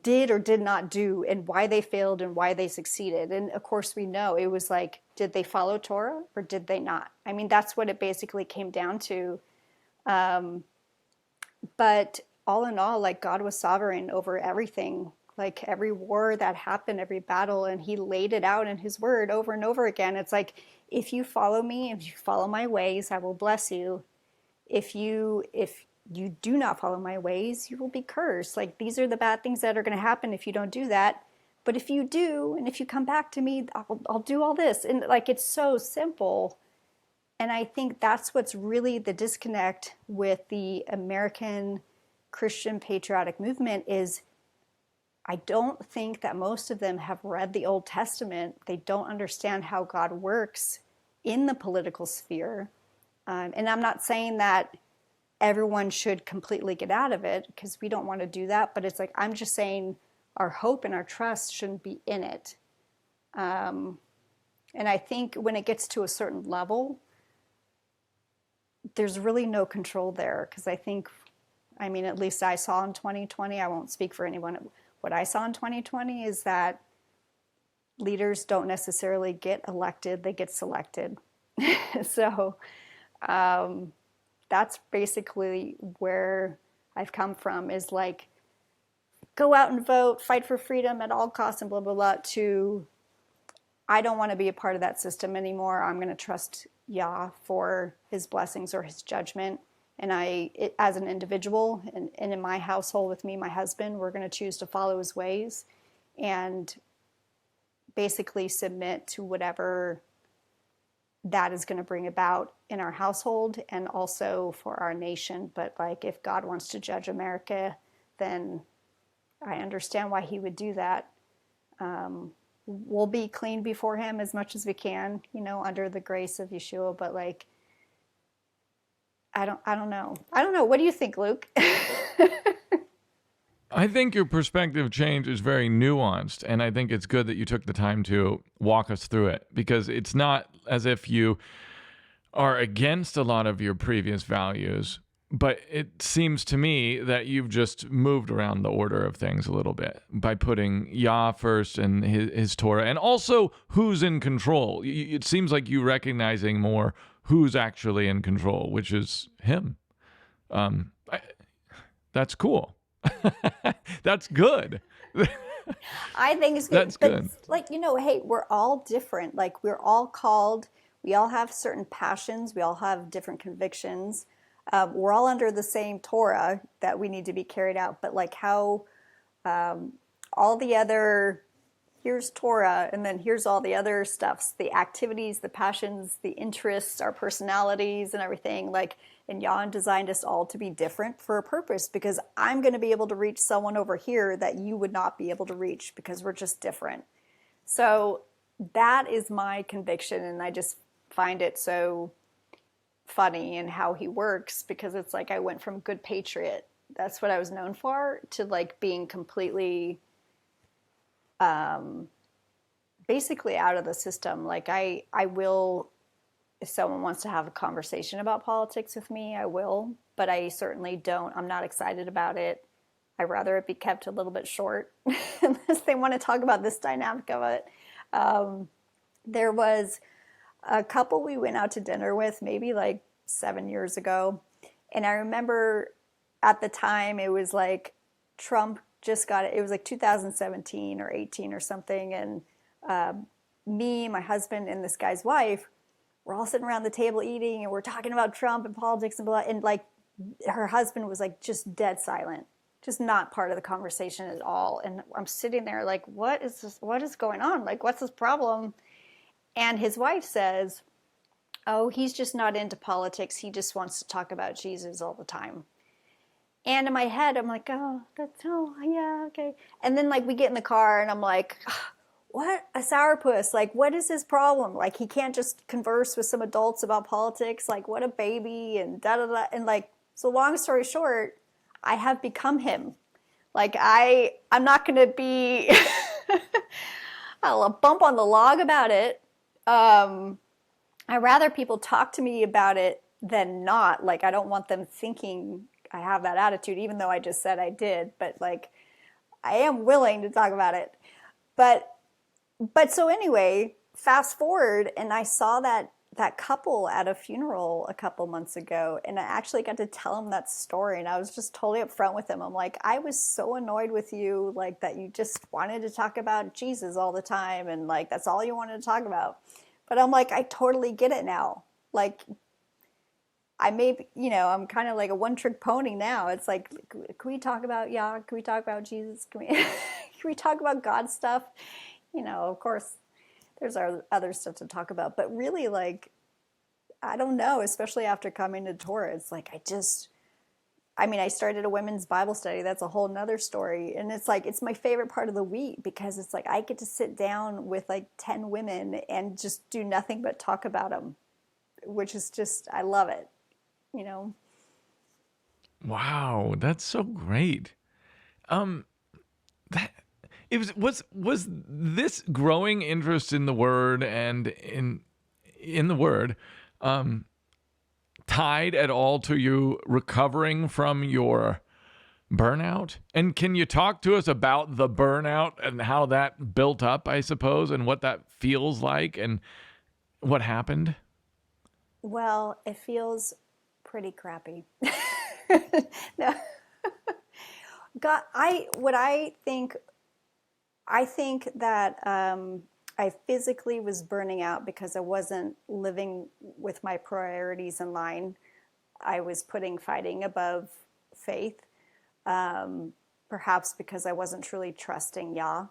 did or did not do and why they failed and why they succeeded. And of course we know it was like, did they follow Torah or did they not? I mean, that's what it basically came down to. But all in all, like God was sovereign over everything, like every war that happened, every battle, and he laid it out in his word over and over again. It's like, if you follow me, if you follow my ways, I will bless you. If you do not follow my ways, you will be cursed. Like these are the bad things that are going to happen if you don't do that. But if you do, and if you come back to me, I'll do all this. And like, it's so simple. And I think that's what's really the disconnect with the American Christian patriotic movement is I don't think that most of them have read the Old Testament. They don't understand how God works in the political sphere. And I'm not saying that everyone should completely get out of it because we don't want to do that. But it's like, I'm just saying our hope and our trust shouldn't be in it. And And I think when it gets to a certain level, there's really no control there. Because I mean, at least I saw in 2020, I won't speak for anyone. What I saw in 2020 is that leaders don't necessarily get elected, they get selected. So that's basically where I've come from, is like, go out and vote, fight for freedom at all costs, and blah, blah, blah, to I don't want to be a part of that system anymore. I'm going to trust Yah for his blessings or his judgment. And as an individual and in my household with me, my husband, we're going to choose to follow his ways and basically submit to whatever that is going to bring about in our household and also for our nation. But like, if God wants to judge America, then I understand why he would do that. We'll be clean before him as much as we can, under the grace of Yeshua. But like, I don't know. What do you think, Luke? I think your perspective change is very nuanced, and I think it's good that you took the time to walk us through it, because it's not as if you are against a lot of your previous values, but it seems to me that you've just moved around the order of things a little bit by putting Yah first and his Torah, and also who's in control. It seems like you recognizing more who's actually in control, which is him. That's cool. That's good. I think it's good. That's good. Like, hey, we're all different. Like, we're all called. We all have certain passions. We all have different convictions. We're all under the same Torah that we need to be carried out. But like how all the other, here's Torah, and then here's all the other stuffs, the activities, the passions, the interests, our personalities and everything. Like, and Jan designed us all to be different for a purpose, because I'm going to be able to reach someone over here that you would not be able to reach, because we're just different. So that is my conviction, and I just find it so funny in how he works, because it's like I went from good patriot, that's what I was known for, to like being completely basically out of the system. Like I will, if someone wants to have a conversation about politics with me, I will, but I certainly don't. I'm not excited about it. I'd rather it be kept a little bit short unless they want to talk about this dynamic of it. There was a couple we went out to dinner with maybe like 7 years ago. And I remember at the time it was like Trump just got it. It was like 2017 or 18 or something. And me, my husband, and this guy's wife, we're all sitting around the table eating, and we're talking about Trump and politics and blah. And like her husband was like just dead silent, just not part of the conversation at all. And I'm sitting there like, what is this? What is going on? Like, what's this problem? And his wife says, oh, he's just not into politics. He just wants to talk about Jesus all the time. And in my head, I'm like, oh, yeah, okay. And then like we get in the car and I'm like, what a sourpuss. Like, what is his problem? Like, he can't just converse with some adults about politics. Like, what a baby, and da-da-da. And like, so long story short, I have become him. Like, I'm not going to be I'll bump on the log about it. I'd rather people talk to me about it than not. Like, I don't want them thinking I have that attitude, even though I just said I did. But like, I am willing to talk about it. But so anyway, fast forward, and I saw that couple at a funeral a couple months ago, and I actually got to tell him that story, and I was just totally upfront with him. I'm like, I was so annoyed with you, like that you just wanted to talk about Jesus all the time, and like that's all you wanted to talk about. But I'm like, I totally get it now. Like, I'm kind of like a one-trick pony now. It's like, can we talk about Yah? Can we talk about Jesus? Can we talk about God stuff? Of course, there's other stuff to talk about. But really, like, I don't know, especially after coming to Torah, it's like I started a women's Bible study. That's a whole nother story. And it's like, it's my favorite part of the week, because it's like I get to sit down with like 10 women and just do nothing but talk about them, which is just, I love it, Wow, that's so great. That Was this growing interest in the word and in the word tied at all to you recovering from your burnout? And can you talk to us about the burnout and how that built up, I suppose, and what that feels like and what happened? Well, it feels pretty crappy. No. God, I think that I physically was burning out because I wasn't living with my priorities in line. I was putting fighting above faith, perhaps because I wasn't truly trusting Yah,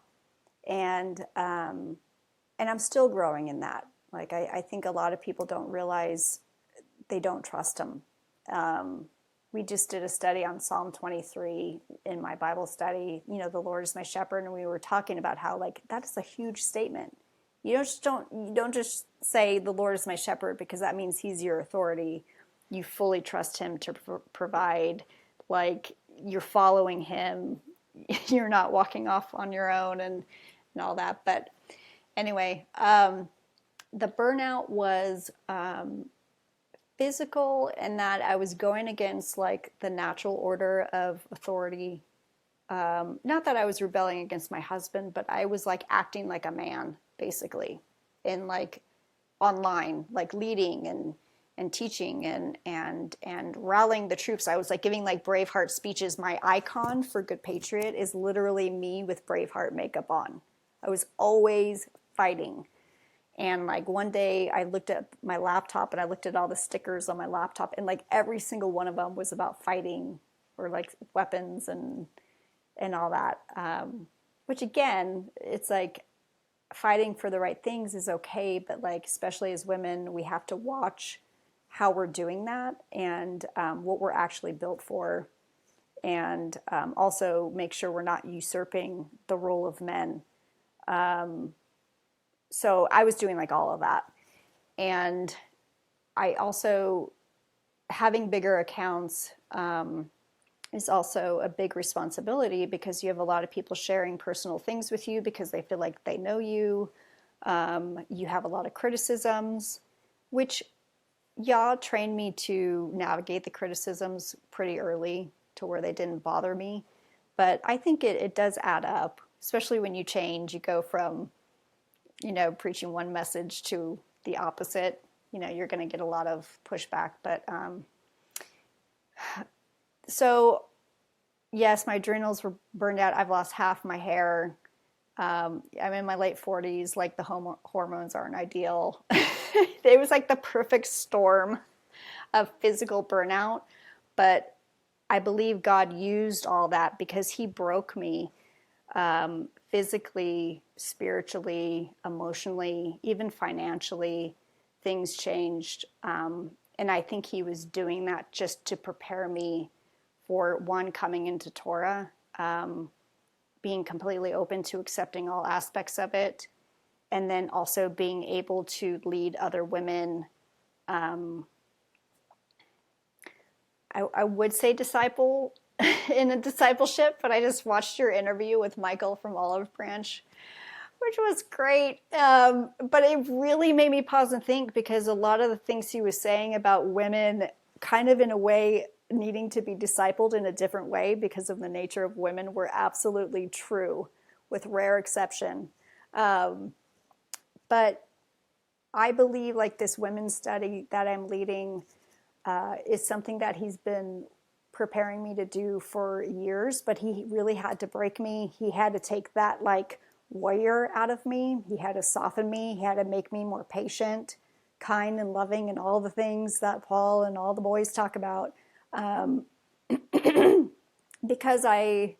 and I'm still growing in that. Like I think a lot of people don't realize they don't trust Him. We just did a study on Psalm 23 in my Bible study. You know, the Lord is my shepherd, and we were talking about how like that is a huge statement. You don't just say the Lord is my shepherd because that means He's your authority. You fully trust Him to provide. Like you're following Him. You're not walking off on your own and all that. But anyway, the burnout was physical, and that I was going against like the natural order of authority. Not that I was rebelling against my husband, but I was like acting like a man, basically, in like online, like leading and teaching and rallying the troops. I was like giving like Braveheart speeches. My icon for Good Patriot is literally me with Braveheart makeup on. I was always fighting. And like one day I looked at my laptop and I looked at all the stickers on my laptop, and like every single one of them was about fighting or like weapons and all that. Which again, it's like fighting for the right things is okay, but like especially as women, we have to watch how we're doing that and what we're actually built for, and also make sure we're not usurping the role of men. So I was doing like all of that. And I also, having bigger accounts is also a big responsibility because you have a lot of people sharing personal things with you because they feel like they know you. You have a lot of criticisms, which Yah trained me to navigate the criticisms pretty early to where they didn't bother me. But I think it does add up, especially when you change. You go from preaching one message to the opposite, you're going to get a lot of pushback. But so yes, my adrenals were burned out. I've lost half my hair. I'm in my late 40s. Like the hormones aren't ideal. It was like the perfect storm of physical burnout. But I believe God used all that because He broke me physically, spiritually, emotionally, even financially. Things changed. And I think He was doing that just to prepare me for one, coming into Torah, being completely open to accepting all aspects of it, and then also being able to lead other women. I would say disciple in a discipleship, but I just watched your interview with Michael from Olive Branch, which was great. But it really made me pause and think, because a lot of the things he was saying about women kind of in a way needing to be discipled in a different way because of the nature of women were absolutely true, with rare exception. But I believe like this women's study that I'm leading is something that he's been preparing me to do for years, but he really had to break me. He had to take that like warrior out of me. He had to soften me. He had to make me more patient, kind and loving, and all the things that Paul and all the boys talk about. Because I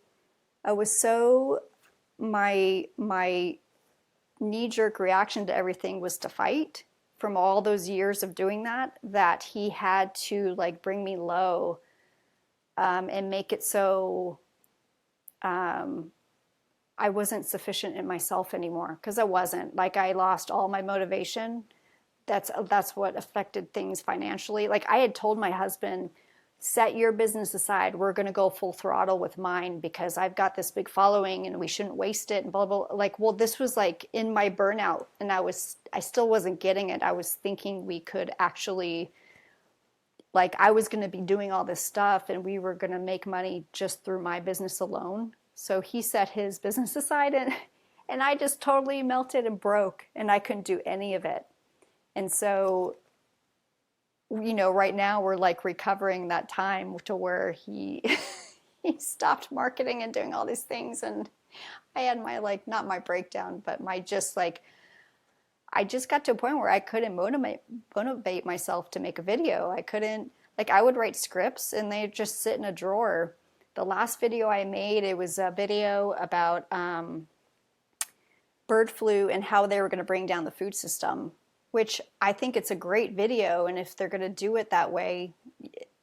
was so, my knee-jerk reaction to everything was to fight from all those years of doing that he had to like bring me low and make it so I wasn't sufficient in myself anymore, because I wasn't. Like I lost all my motivation. That's what affected things financially. Like I had told my husband, set your business aside. We're going to go full throttle with mine because I've got this big following and we shouldn't waste it and blah, blah, blah. Like, well, this was like in my burnout and I still wasn't getting it. I was thinking we could actually, like, I was going to be doing all this stuff and we were going to make money just through my business alone. So he set his business aside and I just totally melted and broke and I couldn't do any of it. And so, right now we're like recovering that time to where he he stopped marketing and doing all these things. And I had my, like, not my breakdown, but my just like, I just got to a point where I couldn't motivate myself to make a video. I couldn't, like, I would write scripts and they'd just sit in a drawer. The last video I made, it was a video about bird flu and how they were going to bring down the food system, which I think it's a great video. And if they're going to do it that way,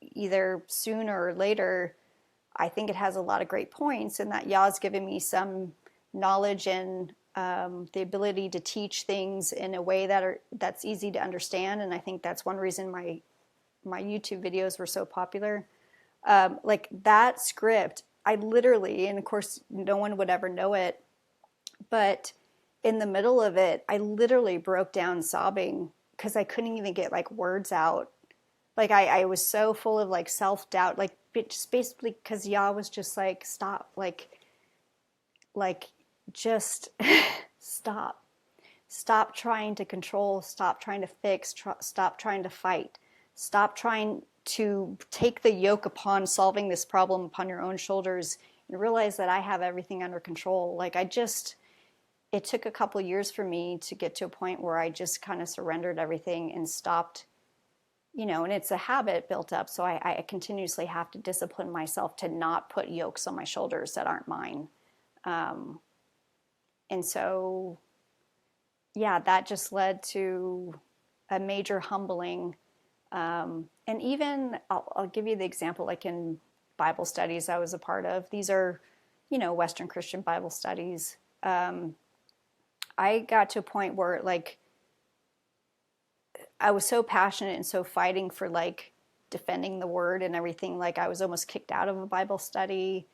either sooner or later, I think it has a lot of great points, and that Yah's given me some knowledge and the ability to teach things in a way that's easy to understand. And I think that's one reason my YouTube videos were so popular. Like that script, I literally, and of course no one would ever know it, but in the middle of it, I literally broke down sobbing because I couldn't even get like words out. Like I was so full of like self-doubt, like just basically because Yah was just like, stop, like just stop trying to control, stop trying to fix, stop trying to fight, stop trying to take the yoke upon solving this problem upon your own shoulders and realize that I have everything under control. Like it took a couple years for me to get to a point where I just kind of surrendered everything and stopped, and it's a habit built up. So I continuously have to discipline myself to not put yokes on my shoulders that aren't mine. And so, yeah, that just led to a major humbling. And even, I'll give you the example, like in Bible studies I was a part of. These are, Western Christian Bible studies. I got to a point where, like, I was so passionate and so fighting for, like, defending the word and everything. Like, I was almost kicked out of a Bible study.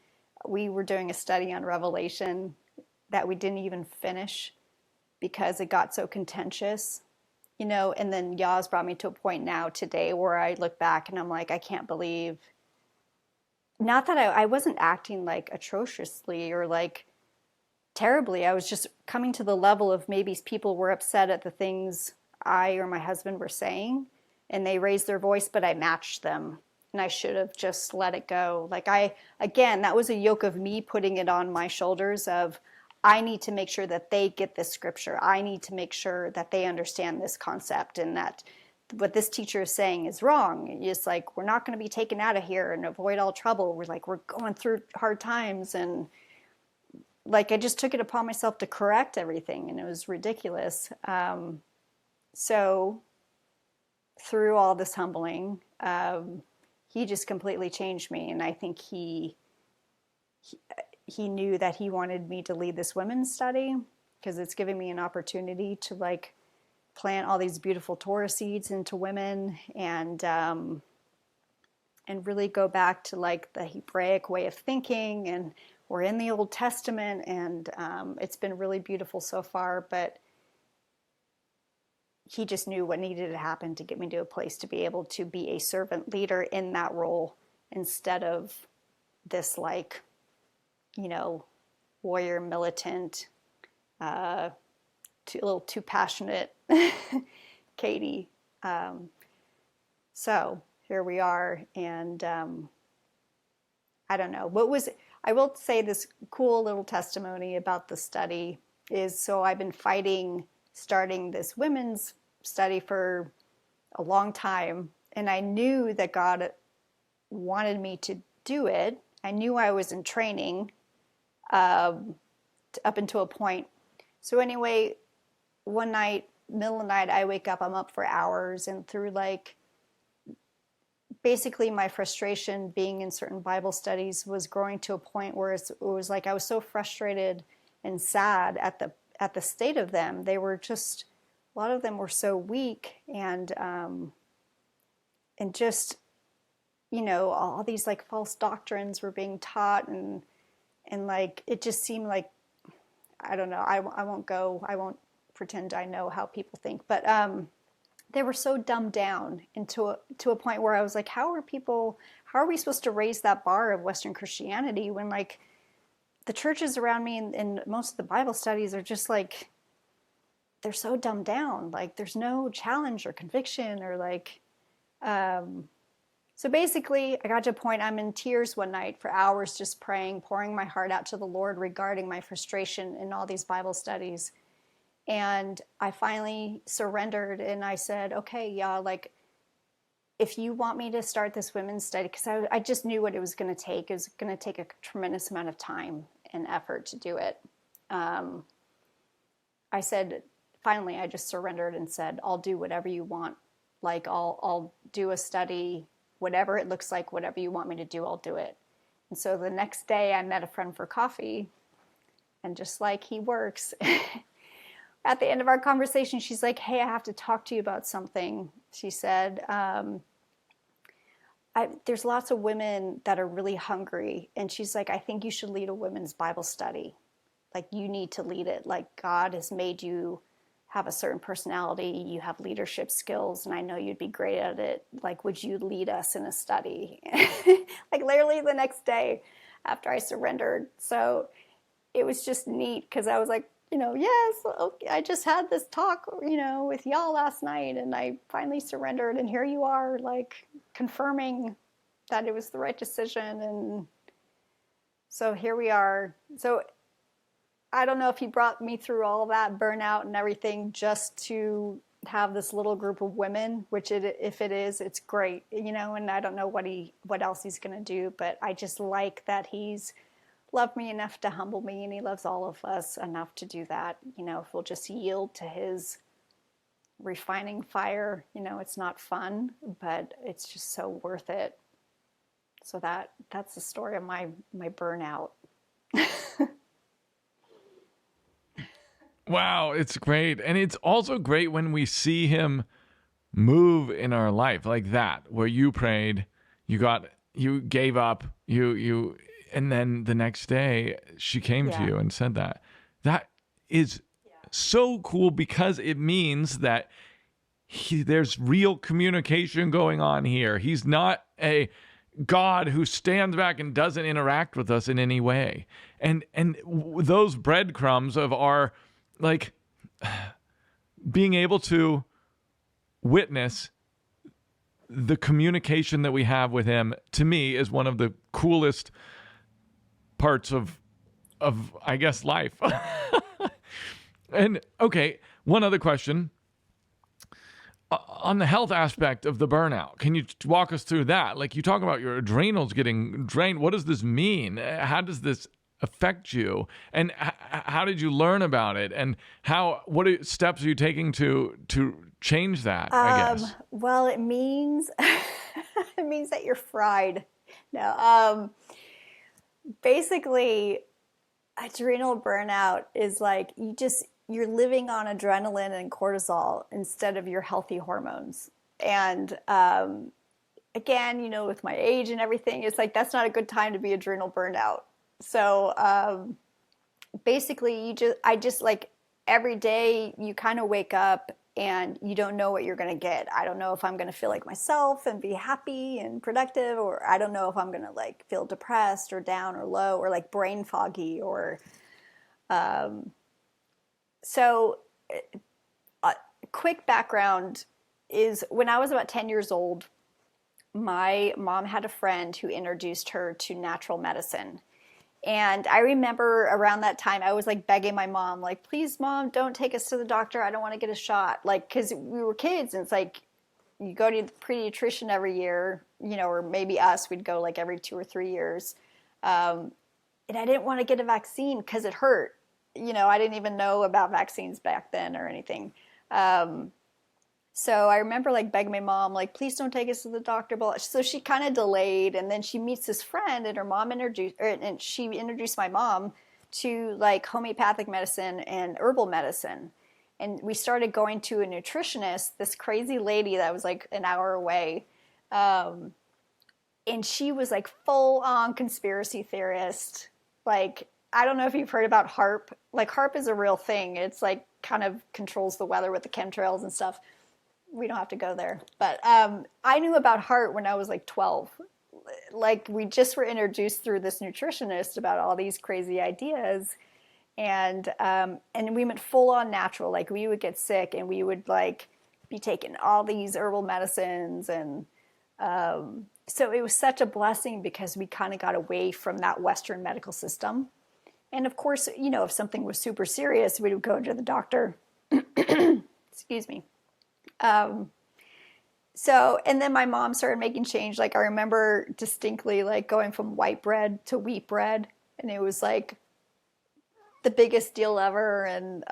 We were doing a study on Revelation that we didn't even finish because it got so contentious, and then Yah's brought me to a point now today where I look back and I'm like, I can't believe, not that I wasn't acting like atrociously or like terribly. I was just coming to the level of maybe people were upset at the things I or my husband were saying and they raised their voice, but I matched them and I should have just let it go. Like again, that was a yoke of me putting it on my shoulders of, I need to make sure that they get this scripture. I need to make sure that they understand this concept and that what this teacher is saying is wrong. It's like, we're not going to be taken out of here and avoid all trouble. We're going through hard times. And like, I just took it upon myself to correct everything, and it was ridiculous. So through all this humbling, he just completely changed me. And I think he knew that he wanted me to lead this women's study because it's giving me an opportunity to like plant all these beautiful Torah seeds into women and really go back to like the Hebraic way of thinking. And we're in the Old Testament, and it's been really beautiful so far, but he just knew what needed to happen to get me to a place to be able to be a servant leader in that role instead of this like, warrior militant, a little too passionate Katie. So here we are. And I don't know. I will say this cool little testimony about the study is, so I've been fighting starting this women's study for a long time. And I knew that God wanted me to do it. I knew I was in training up until a point. So anyway, one night, middle of the night, I wake up, I'm up for hours, and through like, basically my frustration being in certain Bible studies was growing to a point where it was like I was so frustrated and sad at the state of them. They were just, a lot of them were so weak and just all these like false doctrines were being taught, and like it just seemed like, I don't know, I won't pretend I know how people think, but they were so dumbed down to a point where I was like, how are we supposed to raise that bar of Western Christianity when like the churches around me and most of the Bible studies are just like, they're so dumbed down. Like there's no challenge or conviction or like, so basically I got to a point, I'm in tears one night for hours, just praying, pouring my heart out to the Lord regarding my frustration in all these Bible studies. And I finally surrendered and I said, okay, yeah, like if you want me to start this women's study, because I just knew what it was going to take. It was going to take a tremendous amount of time and effort to do it. I said, finally, I just surrendered and said, I'll do whatever you want. Like I'll do a study, whatever it looks like, whatever you want me to do, I'll do it. And so the next day I met a friend for coffee, and just like he works, at the end of our conversation, she's like, hey, I have to talk to you about something. She said, there's lots of women that are really hungry. And she's like, I think you should lead a women's Bible study. Like you need to lead it. Like God has made you have a certain personality. You have leadership skills, and I know you'd be great at it. Like, would you lead us in a study? Like literally the next day after I surrendered. So it was just neat because I was like, yes, okay, I just had this talk, with y'all last night, and I finally surrendered, and here you are, like, confirming that it was the right decision, and so here we are. So I don't know if he brought me through all that burnout and everything just to have this little group of women, which if it is, it's great, and I don't know what else he's going to do, but I just like that he's loved me enough to humble me, and he loves all of us enough to do that. If we'll just yield to his refining fire, it's not fun, but it's just so worth it. So that's the story of my burnout. Wow, it's great. And it's also great when we see him move in our life like that, where you prayed, you gave up, and then the next day she came to you and said that. That is so cool because it means that there's real communication going on here. He's not a God who stands back and doesn't interact with us in any way. And those breadcrumbs of our, like, being able to witness the communication that we have with him, to me, is one of the coolest parts of I guess life. And okay, one other question on the health aspect of the burnout. Can you walk us through that? Like, you talk about your adrenals getting drained. What does this mean? How does this affect you? And how did you learn about it? And what steps are you taking to change that, I guess? Well, it means it means that you're fried. No, basically, adrenal burnout is like you're living on adrenaline and cortisol instead of your healthy hormones. And again, with my age and everything, it's like that's not a good time to be adrenal burnout. So basically, I just like every day you kind of wake up and you don't know what you're going to get. I don't know if I'm going to feel like myself and be happy and productive, or I don't know if I'm going to like feel depressed or down or low or like brain foggy or so quick background is when I was about 10 years old, my mom had a friend who introduced her to natural medicine. And I remember around that time, I was like begging my mom, like, please, Mom, don't take us to the doctor. I don't want to get a shot. Like, because we were kids, and it's like, you go to the pediatrician every year, or maybe we'd go like every 2 or 3 years. And I didn't want to get a vaccine because it hurt. I didn't even know about vaccines back then or anything. So I remember like begging my mom, like, please don't take us to the doctor. But so she kind of delayed, and then she meets this friend, and her mom she introduced my mom to like homeopathic medicine and herbal medicine. And we started going to a nutritionist, this crazy lady that was like an hour away. and she was like full on conspiracy theorist. Like, I don't know if you've heard about HARP. Like, HARP is a real thing. It's like kind of controls the weather with the chemtrails and stuff. We don't have to go there. But I knew about HARP when I was like 12. Like, we just were introduced through this nutritionist about all these crazy ideas. And we went full on natural. Like, we would get sick and we would like be taking all these herbal medicines. And so it was such a blessing because we kind of got away from that Western medical system. And of course, you know, if something was super serious, we would go to the doctor. Excuse me. So, and then my mom started making change. Like, I remember distinctly like going from white bread to wheat bread, and it was like the biggest deal ever. And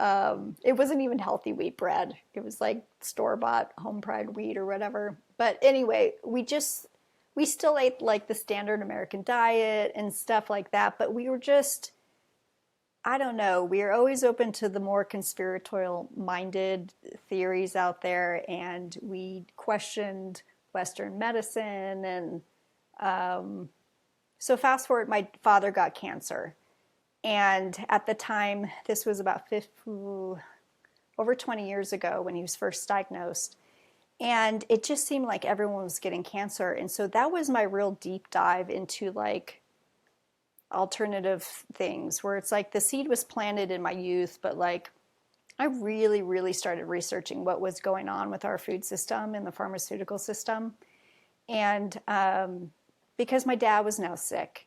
it wasn't even healthy wheat bread. It was like store-bought home-fried wheat or whatever. But anyway, we still ate like the standard American diet and stuff like that, but we were just, I don't know, we are always open to the more conspiratorial-minded theories out there, and we questioned Western medicine. And so fast forward, my father got cancer. And at the time, this was about over 20 years ago when he was first diagnosed. And it just seemed like everyone was getting cancer. And so that was my real deep dive into like alternative things, where it's like the seed was planted in my youth, but like I really, really started researching what was going on with our food system and the pharmaceutical system. And because my dad was now sick,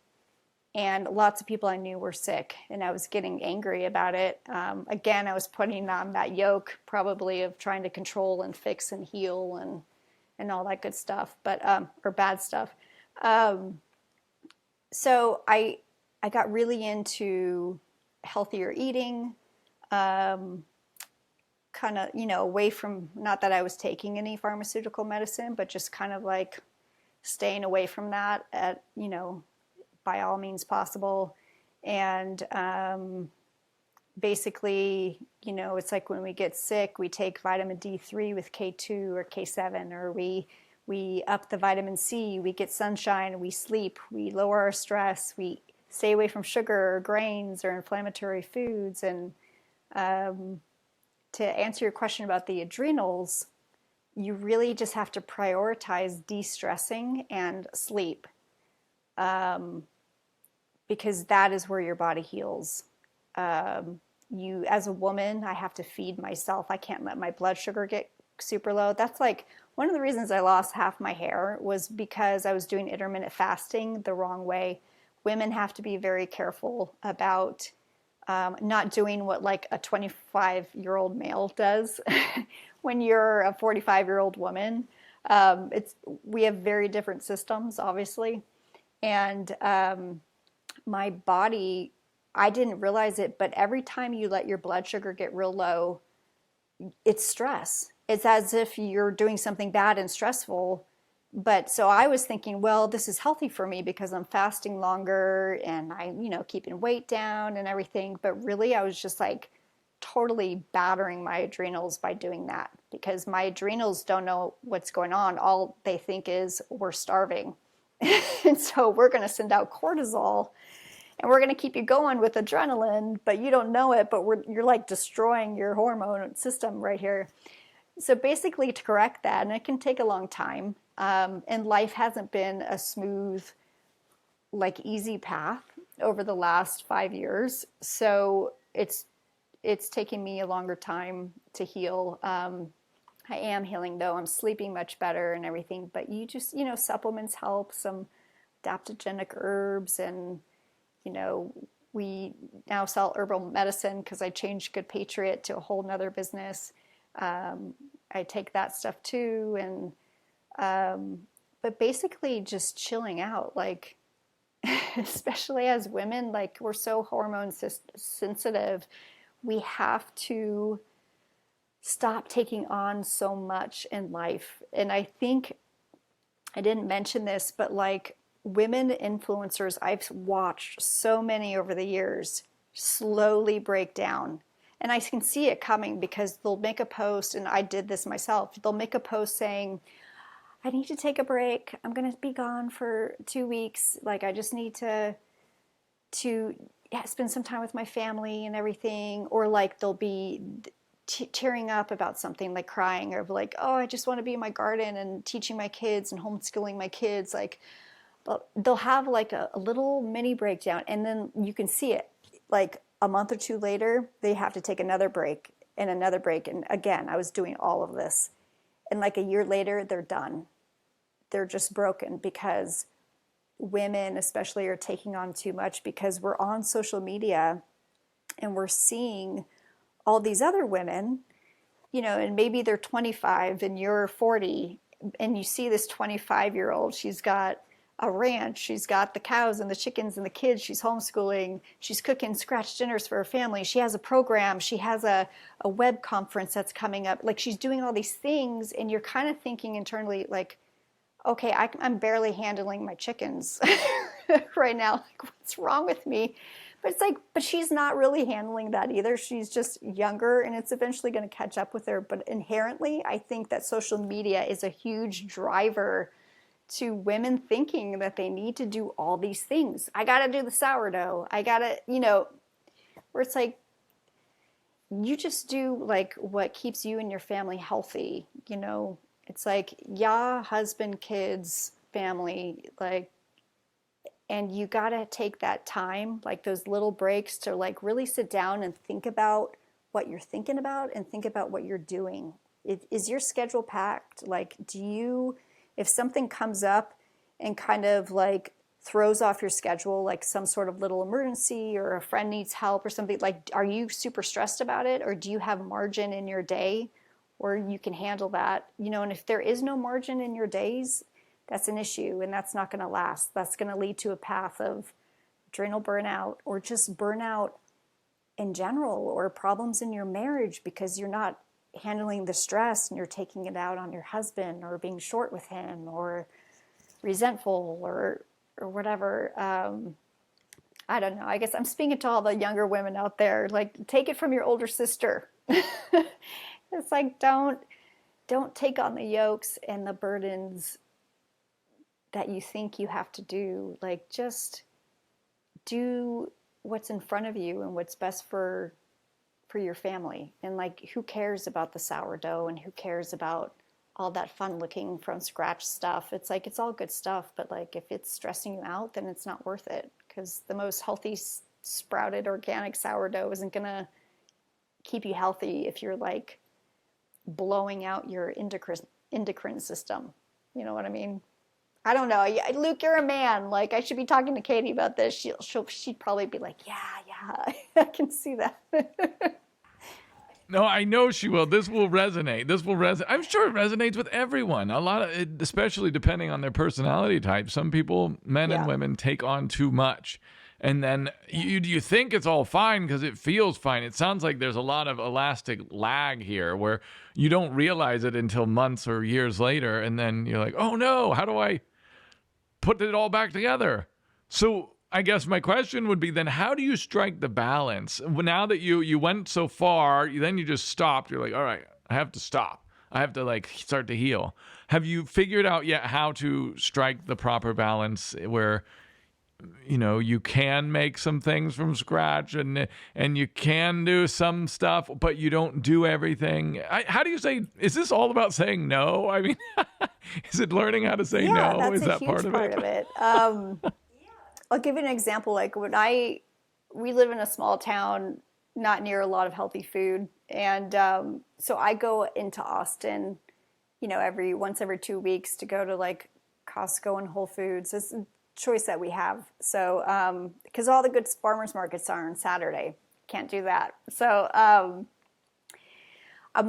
and lots of people I knew were sick, and I was getting angry about it. Again, I was putting on that yoke probably of trying to control and fix and heal and all that good stuff, but or bad stuff. So I got really into healthier eating, kind of, you know, away from, not that I was taking any pharmaceutical medicine, but just kind of like staying away from that at, you know, by all means possible. And basically, you know, it's like when we get sick, we take vitamin D3 with K2 or K7, or we up the vitamin C, we get sunshine, we sleep, we lower our stress, we stay away from sugar or grains or inflammatory foods. And to answer your question about the adrenals, you really just have to prioritize de-stressing and sleep, because that is where your body heals. You, as a woman, I have to feed myself. I can't let my blood sugar get super low. That's like one of the reasons I lost half my hair, was because I was doing intermittent fasting the wrong way. Women have to be very careful about not doing what like a 25-year-old male does when you're a 45-year-old woman. We have very different systems, obviously. And my body, I didn't realize it, but every time you let your blood sugar get real low, it's stress. It's as if you're doing something bad and stressful. But so I was thinking, well, this is healthy for me because I'm fasting longer and I'm, you know, keeping weight down and everything. But really, I was just like totally battering my adrenals by doing that, because my adrenals don't know what's going on. All they think is we're starving. And so we're going to send out cortisol and we're going to keep you going with adrenaline, but you don't know it, but you're like destroying your hormone system right here. So basically, to correct that, and it can take a long time, and life hasn't been a smooth, like easy path over the last 5 years. So it's taking me a longer time to heal. I am healing though. I'm sleeping much better and everything, but you just, you know, supplements help, some adaptogenic herbs, and, you know, we now sell herbal medicine because I changed Good Patriot to a whole nother business. I take that stuff too. And, but basically just chilling out, like, especially as women, like we're so hormone sensitive, we have to stop taking on so much in life. And I think I didn't mention this, but like women influencers, I've watched so many over the years slowly break down. And I can see it coming because they'll make a post, and I did this myself. They'll make a post saying, I need to take a break. I'm going to be gone for 2 weeks. Like, I just need to spend some time with my family and everything. Or like they'll be tearing up about something, like crying, or like, oh, I just want to be in my garden and teaching my kids and homeschooling my kids. Like, they'll have like a little mini breakdown, and then you can see it. Like a month or two later, they have to take another break and another break. And again, I was doing all of this. And like a year later, they're done. They're just broken because women especially are taking on too much, because we're on social media and we're seeing all these other women, and maybe they're 25 and you're 40, and you see this 25-year-old, she's got a ranch, she's got the cows and the chickens and the kids, she's homeschooling, she's cooking scratch dinners for her family, she has a program, she has a web conference that's coming up, like she's doing all these things, and you're kind of thinking internally like, okay, I'm barely handling my chickens right now, like what's wrong with me? But it's like, but she's not really handling that either. She's just younger, and it's eventually going to catch up with her. But inherently, I think that social media is a huge driver to women thinking that they need to do all these things. I got to do the sourdough. I got to, where it's like, you just do like what keeps you and your family healthy. It's like, yeah, husband, kids, family, like, and you got to take that time, like those little breaks, to like really sit down and think about what you're thinking about and think about what you're doing. Is your schedule packed? Like, if something comes up and kind of like throws off your schedule, like some sort of little emergency or a friend needs help or something, like, are you super stressed about it? Or do you have margin in your day where you can handle that? And if there is no margin in your days, that's an issue, and that's not going to last. That's going to lead to a path of adrenal burnout, or just burnout in general, or problems in your marriage because you're not handling the stress and you're taking it out on your husband, or being short with him, or resentful, or whatever. I don't know. I guess I'm speaking to all the younger women out there. Like, take it from your older sister. It's like, don't take on the yokes and the burdens that you think you have to do. Like, just do what's in front of you and what's best for your family. And like, who cares about the sourdough, and who cares about all that fun looking from scratch stuff? It's like, it's all good stuff, but like, if it's stressing you out, then it's not worth it, because the most healthy sprouted organic sourdough isn't gonna keep you healthy if you're like blowing out your endocrine system. You know what I mean? I don't know. Luke, you're a man. Like, I should be talking to Katie about this. She'd probably be like, yeah, I can see that. No, I know she will. This will resonate. I'm sure it resonates with everyone. A lot of it, especially depending on their personality type. Some people, men and women, take on too much. And then you think it's all fine because it feels fine. It sounds like there's a lot of elastic lag here where you don't realize it until months or years later. And then you're like, oh no, how do I put it all back together? So I guess my question would be then, how do you strike the balance? Now that you went so far, then you just stopped. You're like, all right, I have to stop. I have to like start to heal. Have you figured out yet how to strike the proper balance where, you can make some things from scratch and you can do some stuff, but you don't do everything? How do you say, is this all about saying no? I mean, is it learning how to say no? That's is that a huge part of it? I'll give you an example. Like, we live in a small town, not near a lot of healthy food. And so I go into Austin, once every 2 weeks to go to like Costco and Whole Foods. It's a choice that we have. So, because all the good farmers markets are on Saturday. Can't do that. So I'm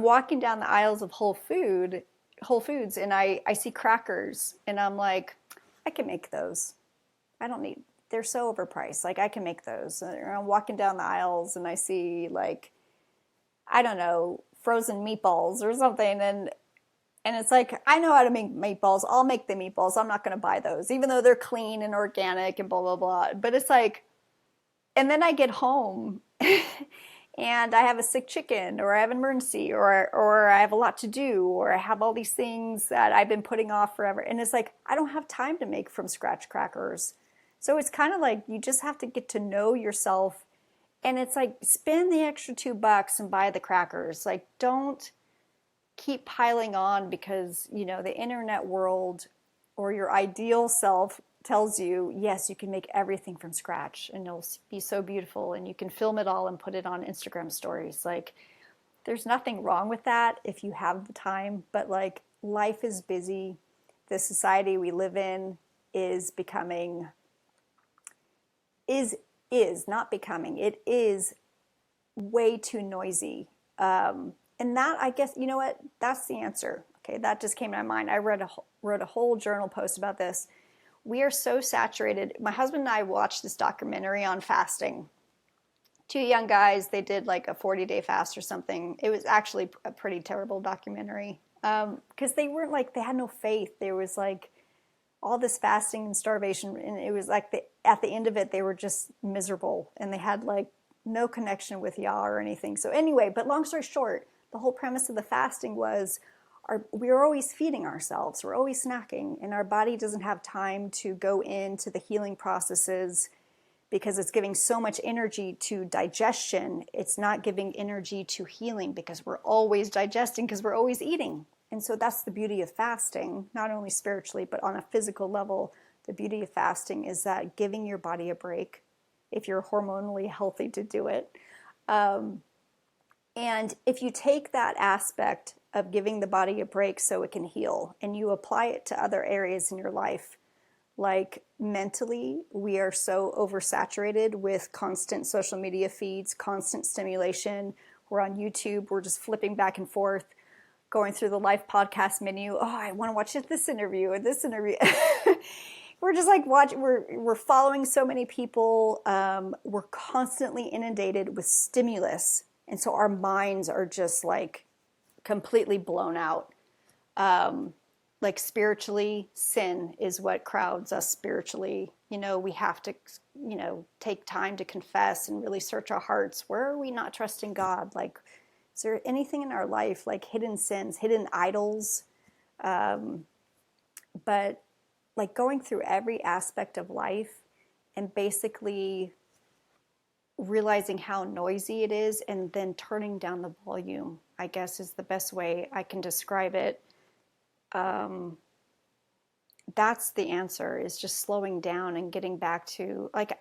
walking down the aisles of Whole Foods, and I see crackers, and I'm like, I can make those. They're so overpriced. Like, I can make those. And I'm walking down the aisles and I see like, I don't know, frozen meatballs or something. And it's like, I know how to make meatballs. I'll make the meatballs. I'm not going to buy those, even though they're clean and organic and blah, blah, blah. But it's like, and then I get home and I have a sick chicken, or I have an emergency, or I have a lot to do, or I have all these things that I've been putting off forever. And it's like, I don't have time to make from scratch crackers. So it's kind of like you just have to get to know yourself. And it's like, spend the extra $2 and buy the crackers. Like, don't keep piling on because, you know, the internet world or your ideal self tells you, yes, you can make everything from scratch and it'll be so beautiful and you can film it all and put it on Instagram stories. Like, there's nothing wrong with that if you have the time, but like, life is busy. The society we live in is becoming, is not becoming, it is way too noisy. And that, I guess, you know what? That's the answer. Okay, that just came to my mind. I wrote a whole journal post about this. We are so saturated. My husband and I watched this documentary on fasting. Two young guys, they did like a 40-day fast or something. It was actually a pretty terrible documentary because they weren't like, they had no faith. There was like all this fasting and starvation, and it was like at the end of it, they were just miserable, and they had like no connection with Yah or anything. So anyway, but long story short, the whole premise of the fasting was we're always feeding ourselves. We're always snacking, and our body doesn't have time to go into the healing processes because it's giving so much energy to digestion. It's not giving energy to healing because we're always digesting because we're always eating. And so that's the beauty of fasting, not only spiritually, but on a physical level. The beauty of fasting is that giving your body a break, if you're hormonally healthy to do it. And if you take that aspect of giving the body a break so it can heal, and you apply it to other areas in your life, like mentally, we are so oversaturated with constant social media feeds, constant stimulation. We're on YouTube, we're just flipping back and forth, going through the live podcast menu. Oh, I want to watch this interview or this interview. We're just like we're following so many people. We're constantly inundated with stimulus. And so our minds are just like completely blown out. Like spiritually, sin is what crowds us spiritually. You know, we have to, you know, take time to confess and really search our hearts. Where are we not trusting God? Like, is there anything in our life, like hidden sins, hidden idols? But like going through every aspect of life and basically realizing how noisy it is and then turning down the volume, I guess is the best way I can describe it. That's the answer, is just slowing down and getting back to, like,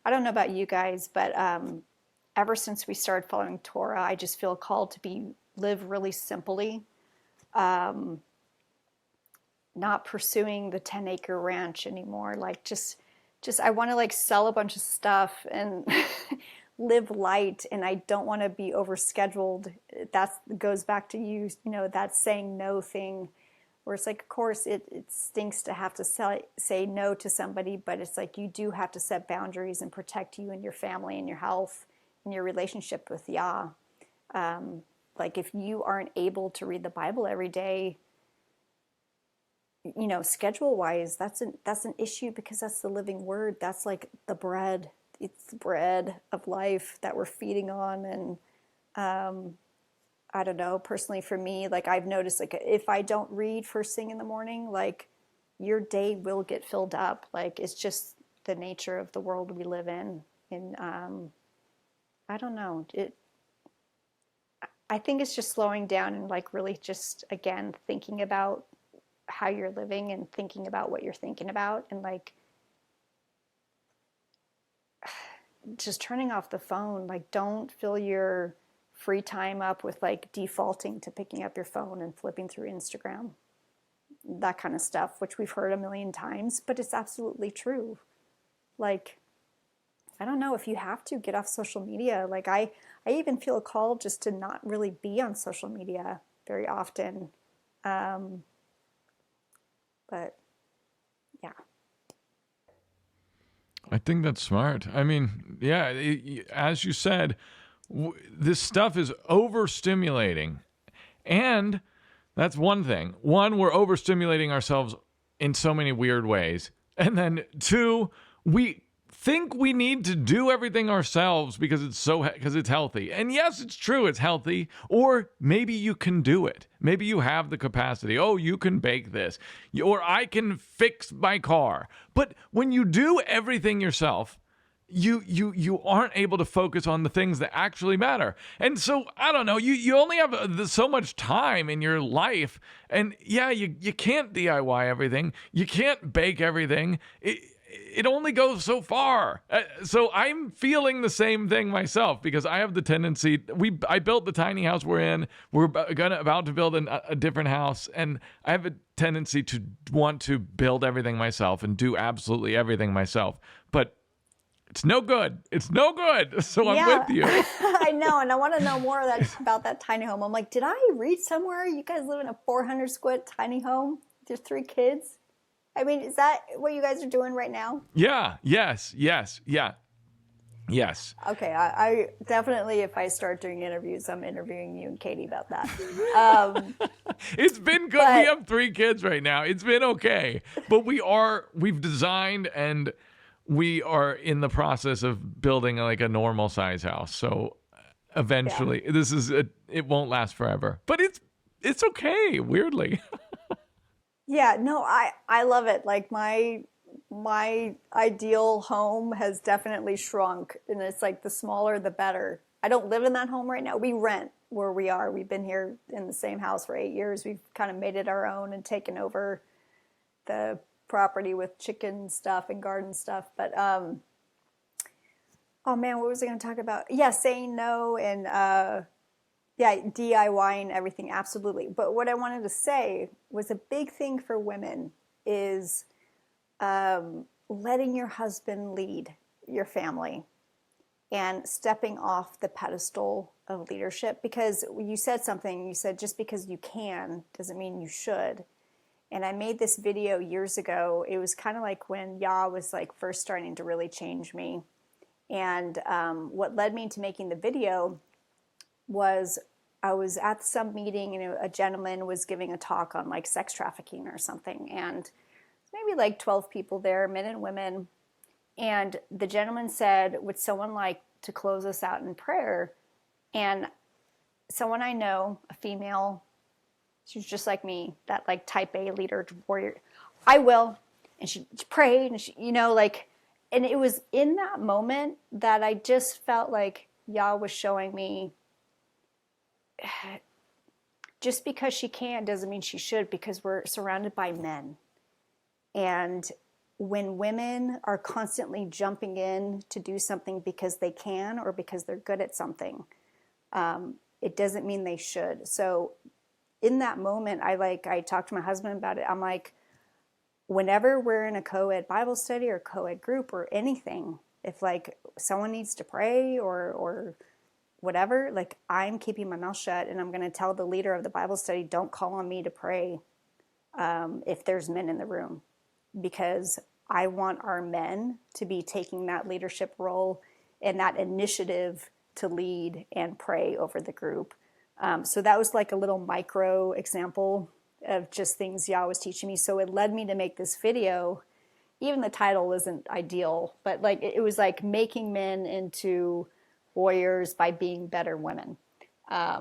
I don't know about you guys, but ever since we started following Torah, I just feel called to live really simply, not pursuing the 10-acre ranch anymore. Like just I want to like sell a bunch of stuff and live light, and I don't want to be overscheduled. That goes back to you know, that saying no thing, where it's like, of course, it stinks to have to say no to somebody, but it's like you do have to set boundaries and protect you and your family and your health and your relationship with Yah. Like if you aren't able to read the Bible every day, you know, schedule-wise, that's an issue, because that's the living word. That's like the bread. It's the bread of life that we're feeding on. And I don't know, personally for me, like I've noticed, like if I don't read first thing in the morning, like your day will get filled up. Like it's just the nature of the world we live in. And I don't know. I think it's just slowing down and like really just, again, thinking about how you're living and thinking about what you're thinking about, and like just turning off the phone. Like don't fill your free time up with like defaulting to picking up your phone and flipping through Instagram, that kind of stuff, which we've heard a million times, but it's absolutely true. Like, I don't know, if you have to get off social media, like I even feel a call just to not really be on social media very often. But yeah. I think that's smart. I mean, yeah, as you said, this stuff is overstimulating. And that's one thing. One, we're overstimulating ourselves in so many weird ways. And then two, we think we need to do everything ourselves because it's healthy. And yes, it's true, it's healthy. Or maybe you can do it. Maybe you have the capacity. Oh, you can bake this. Or I can fix my car. But when you do everything yourself, you aren't able to focus on the things that actually matter. And so, I don't know, you only have so much time in your life. And yeah, you can't DIY everything. You can't bake everything. It only goes so far. So I'm feeling the same thing myself because I have the tendency, I built the tiny house we're in. We're about to build a different house. And I have a tendency to want to build everything myself and do absolutely everything myself. But it's no good. It's no good. So I'm with you. I know. And I want to know more about that tiny home. I'm like, did I read somewhere you guys live in a 400 square tiny home with your 3 kids? I mean, is that what you guys are doing right now? Yeah. Yes. Yeah. Yes. Okay. I definitely, if I start doing interviews, I'm interviewing you and Katie about that. It's been good. We have 3 kids right now. It's been okay. But we've designed and we are in the process of building like a normal size house. So eventually it won't last forever, but it's okay. Weirdly. Yeah, no, I love it. Like my ideal home has definitely shrunk, and it's like the smaller the better. I don't live in that home right now. We rent where we are. We've been here in the same house for 8 years. We've kind of made it our own and taken over the property with chicken stuff and garden stuff. But oh man, what was I going to talk about? Yeah, saying no and DIYing everything, absolutely. But what I wanted to say was a big thing for women is letting your husband lead your family and stepping off the pedestal of leadership. Because you said something, you said just because you can doesn't mean you should. And I made this video years ago. It was kind of like when Yah was like first starting to really change me. And what led me to making the video was I was at some meeting and a gentleman was giving a talk on like sex trafficking or something. And maybe like 12 people there, men and women. And the gentleman said, would someone like to close us out in prayer? And someone I know, a female, she was just like me, that like type A leader, warrior. I will. And she prayed and she, and it was in that moment that I just felt like Yah was showing me just because she can doesn't mean she should, because we're surrounded by men. And when women are constantly jumping in to do something because they can or because they're good at something, it doesn't mean they should. So in that moment, I talked to my husband about it. I'm like, whenever we're in a co-ed Bible study or co-ed group or anything, if like someone needs to pray or whatever, like I'm keeping my mouth shut and I'm going to tell the leader of the Bible study, don't call on me to pray if there's men in the room, because I want our men to be taking that leadership role and that initiative to lead and pray over the group. So that was like a little micro example of just things Yah was teaching me. So it led me to make this video. Even the title isn't ideal, but like it was like making men into warriors by being better women. I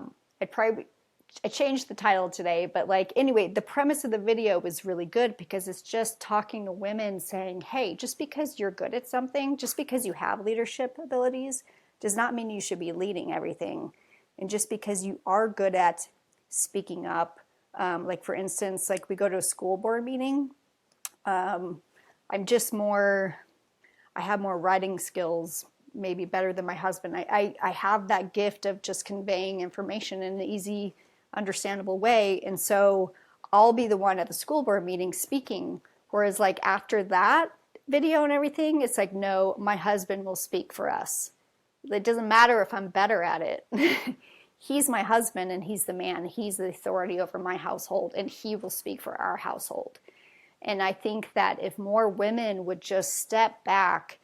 changed the title today, but like anyway, the premise of the video was really good because it's just talking to women saying, hey, just because you're good at something, just because you have leadership abilities, does not mean you should be leading everything. And just because you are good at speaking up, like for instance, like we go to a school board meeting, I have more writing skills, maybe better than my husband. I have that gift of just conveying information in an easy, understandable way. And so I'll be the one at the school board meeting speaking. Whereas like after that video and everything, it's like, no, my husband will speak for us. It doesn't matter if I'm better at it. He's my husband and he's the man. He's the authority over my household and he will speak for our household. And I think that if more women would just step back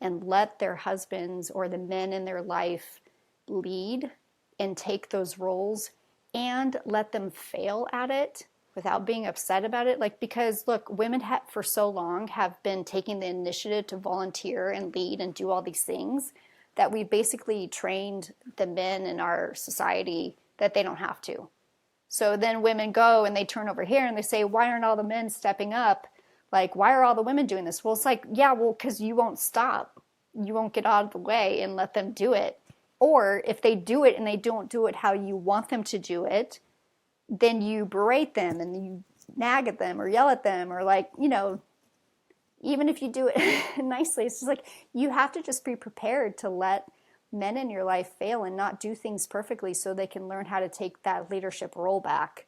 and let their husbands or the men in their life lead and take those roles and let them fail at it, without being upset about it. Like, because look, women for so long have been taking the initiative to volunteer and lead and do all these things that we basically trained the men in our society that they don't have to. So then women go and they turn over here and they say, why aren't all the men stepping up? Like, why are all the women doing this? Well, it's like, yeah, well, because you won't stop. You won't get out of the way and let them do it. Or if they do it and they don't do it how you want them to do it, then you berate them and you nag at them or yell at them, or like, you know, even if you do it nicely, it's just like, you have to just be prepared to let men in your life fail and not do things perfectly so they can learn how to take that leadership role back,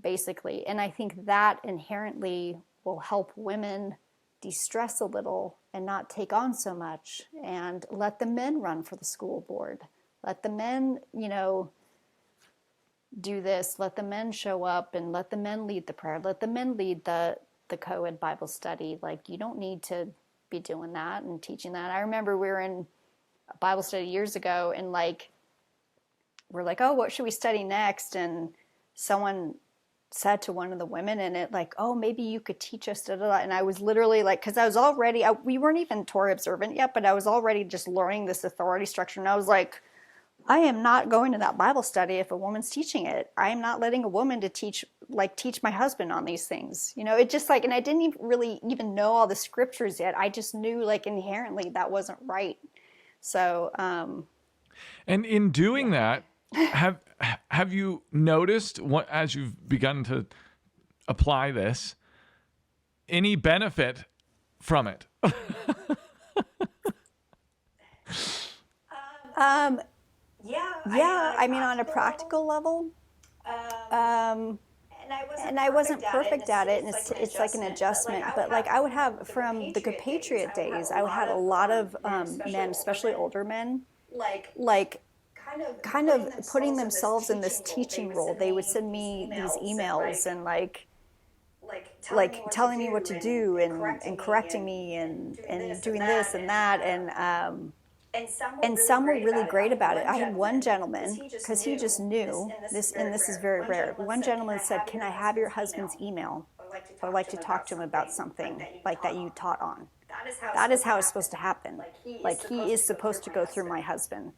basically. And I think that inherently will help women de-stress a little and not take on so much, and let the men run for the school board. Let the men, you know, do this. Let the men show up and let the men lead the prayer. Let the men lead the co-ed Bible study. Like, you don't need to be doing that and teaching that. I remember we were in a Bible study years ago, and like, we're like, oh, what should we study next? And someone said to one of the women in it, like, oh, maybe you could teach us, da, da, da. And I was literally like, because I was already, we weren't even Torah Observant yet, but I was already just learning this authority structure. And I was like, I am not going to that Bible study if a woman's teaching it. I am not letting a woman to teach my husband on these things. You know, it just like, and I didn't really even know all the scriptures yet. I just knew like inherently that wasn't right. So, and in doing that, have you noticed, what, as you've begun to apply this, any benefit from it? Yeah, I mean, on a practical level, and I wasn't perfect at it, and it's like an adjustment, but like I would have, from the Patriot days, I had a lot of men, especially older men, like kind of putting themselves in this teaching role. They would send me these emails and like telling me what to do and correcting me and doing this and that, and some were really great about it. I had one gentleman, because he just knew this, and this is very rare. One gentleman said, "Can I have your husband's email? I'd like to talk to him about something like that you taught on." That is how it's supposed to happen. Like, he is supposed to go through my husband.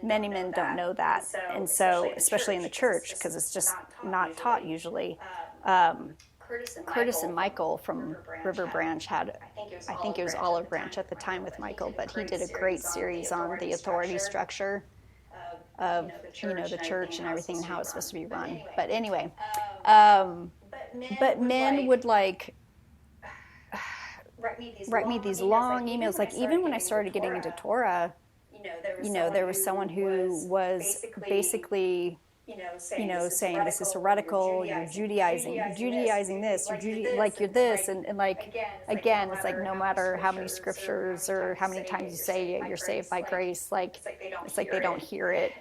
Many men don't know that, and so especially in the church, because it's just not taught usually. Curtis and Michael from River Branch had, I think it was Olive Branch at the time with Michael, but he did a great series on the authority structure of, you know, the church and everything and how it's supposed to be run. But anyway, but men would like write me these long emails. Like, even when I started getting into Torah, you know, there was someone who was basically, you know, saying this is heretical, you're Judaizing this, you're this, and like, again, it's like, no matter how many scriptures or how many times you say you're saved by grace, like, it's like they don't hear it.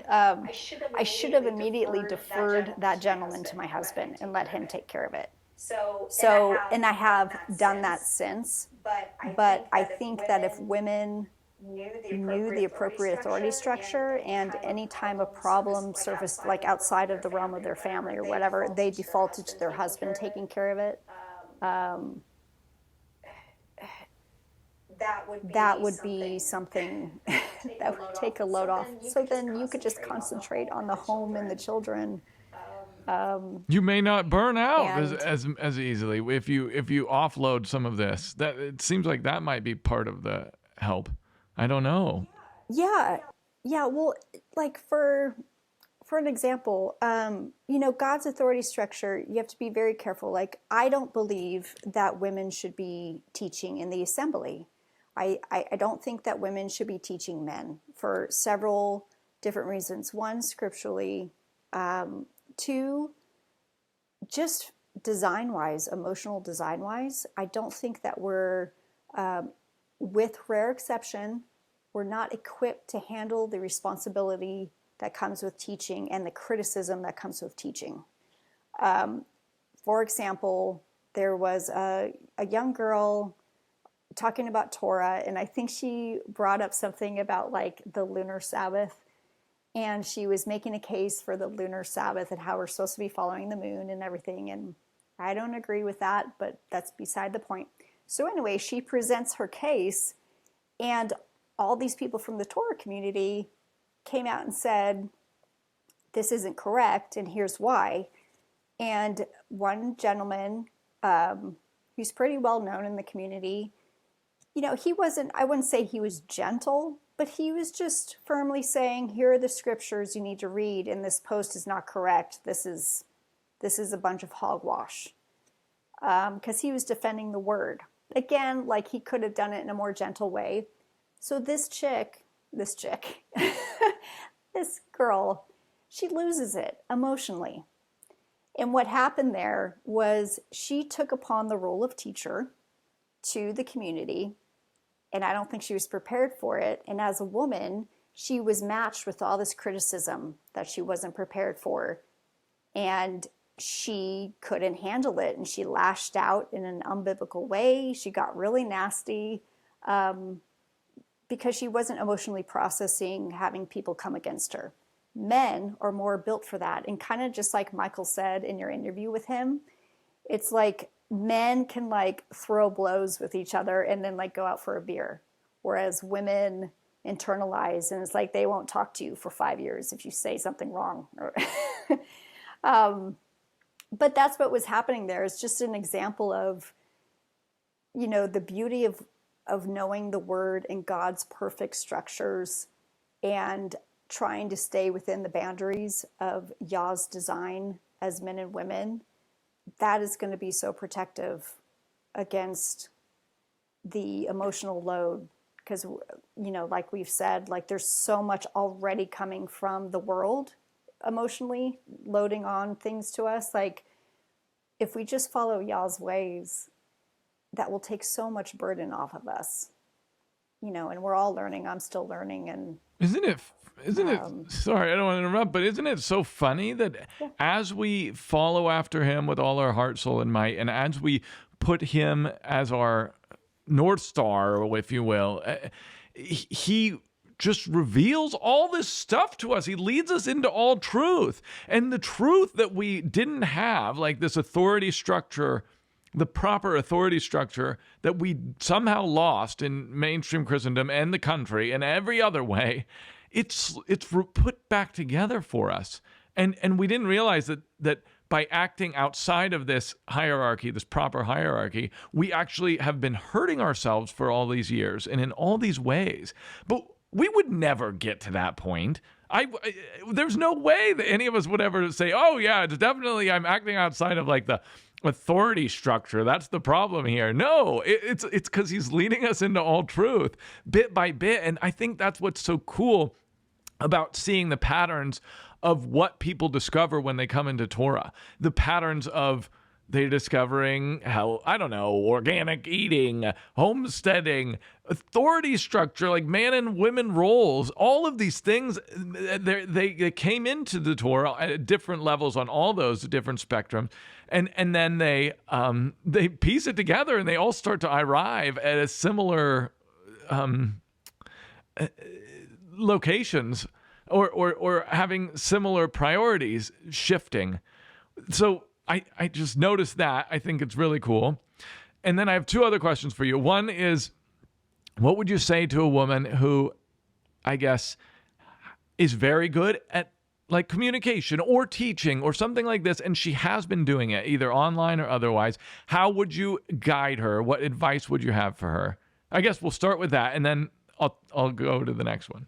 I should have immediately deferred that gentleman to my husband and let him take care of it. So, and I have done that since, but I think that if women knew the appropriate authority structure, and any time a problem surfaced like outside of the realm of their family or whatever, they defaulted to their husband taking care of it, that would be something that would take a load off. So then you could just concentrate on the home and the children. You may not burn out as easily if you offload some of this. That, it seems like that might be part of the help. I don't know. Yeah. Well, like for an example, you know, God's authority structure, you have to be very careful. Like, I don't believe that women should be teaching in the assembly. I don't think that women should be teaching men for several different reasons. One, scripturally. Two, just design-wise, emotional design-wise, I don't think that we're, with rare exception, we're not equipped to handle the responsibility that comes with teaching and the criticism that comes with teaching. For example, there was a young girl talking about Torah, and I think she brought up something about like the lunar Sabbath. And she was making a case for the lunar Sabbath and how we're supposed to be following the moon and everything. And I don't agree with that, but that's beside the point. So anyway, she presents her case, and all these people from the Torah community came out and said, this isn't correct, and here's why. And one gentleman, who's pretty well known in the community, he wasn't, I wouldn't say he was gentle, but he was just firmly saying, here are the scriptures you need to read, and this post is not correct. This is a bunch of hogwash. Because he was defending the word. Again, like he could have done it in a more gentle way. So this girl, she loses it emotionally. And what happened there was she took upon the role of teacher to the community, and I don't think she was prepared for it. And as a woman, she was matched with all this criticism that she wasn't prepared for. And she couldn't handle it, and she lashed out in an unbiblical way. She got really nasty because she wasn't emotionally processing having people come against her. Men are more built for that. And kind of just like Michael said in your interview with him, it's like men can like throw blows with each other and then like go out for a beer. Whereas women internalize, and it's like they won't talk to you for 5 years if you say something wrong. But that's what was happening there. It's just an example of, the beauty of knowing the word and God's perfect structures and trying to stay within the boundaries of Yah's design as men and women. That is going to be so protective against the emotional load. Because, like we've said, like there's so much already coming from the world emotionally loading on things to us. Like if we just follow Yah's ways, that will take so much burden off of us, and we're all learning. I'm still learning. And isn't it, sorry, I don't want to interrupt, but isn't it so funny that as we follow after him with all our heart, soul, and might, and as we put him as our North Star, if you will, he just reveals all this stuff to us. He leads us into all truth. And the truth that we didn't have, like this authority structure, the proper authority structure that we somehow lost in mainstream Christendom and the country and every other way, it's put back together for us. And we didn't realize that by acting outside of this hierarchy, this proper hierarchy, we actually have been hurting ourselves for all these years and in all these ways. But we would never get to that point. There's no way that any of us would ever say, oh yeah, it's definitely I'm acting outside of like the authority structure. That's the problem here. No, it's because he's leading us into all truth bit by bit. And I think that's what's so cool about seeing the patterns of what people discover when they come into Torah. The patterns of they're discovering how, I don't know, organic eating, homesteading, authority structure, like man and women roles, all of these things, they came into the Torah at different levels on all those different spectrums. And then they piece it together and they all start to arrive at a similar locations or having similar priorities shifting. So I just noticed that. I think it's really cool. And then I have two other questions for you. One is, what would you say to a woman who, I guess, is very good at like communication or teaching or something like this, and she has been doing it either online or otherwise? How would you guide her? What advice would you have for her? I guess we'll start with that, and then I'll go to the next one.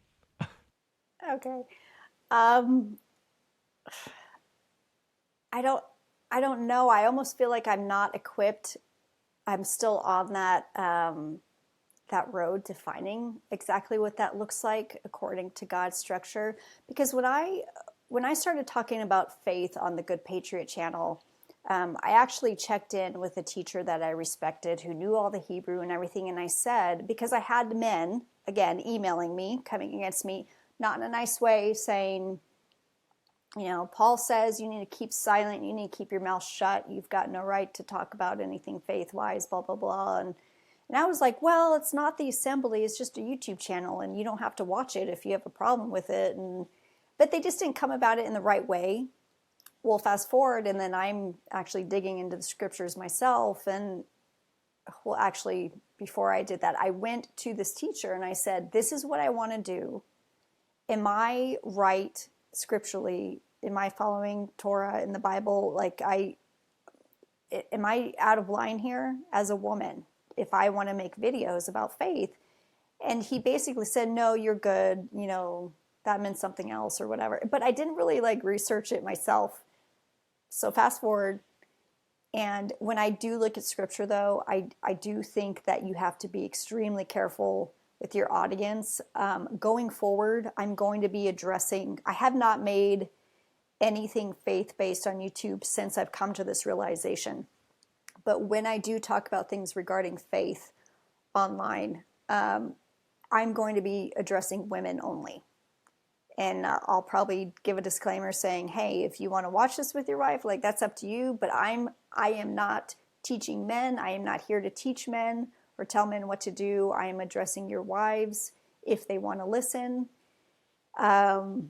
Okay. I don't know. I almost feel like I'm not equipped. I'm still on that that road to finding exactly what that looks like according to God's structure. Because when I started talking about faith on the Good Patriot channel, I actually checked in with a teacher that I respected who knew all the Hebrew and everything. And I said, because I had men, again, emailing me, coming against me, not in a nice way, saying, Paul says you need to keep silent. You need to keep your mouth shut. You've got no right to talk about anything faith-wise, blah, blah, blah. And I was like, well, it's not the assembly. It's just a YouTube channel, and you don't have to watch it if you have a problem with it. And but they just didn't come about it in the right way. Well, fast forward, and then I'm actually digging into the scriptures myself. And well, actually, before I did that, I went to this teacher and I said, this is what I want to do. Am I right scripturally? Am I following Torah in the Bible? Like, am I out of line here as a woman if I want to make videos about faith? And he basically said, no, you're good. You know, that meant something else or whatever. But I didn't really like research it myself. So fast forward. And when I do look at scripture, though, I do think that you have to be extremely careful with your audience. Going forward, I'm going to be addressing, I have not made anything faith-based on YouTube since I've come to this realization. But when I do talk about things regarding faith online, I'm going to be addressing women only. And I'll probably give a disclaimer saying, hey, if you want to watch this with your wife, like, that's up to you. But I am not teaching men. I am not here to teach men or tell men what to do. I am addressing your wives if they want to listen. But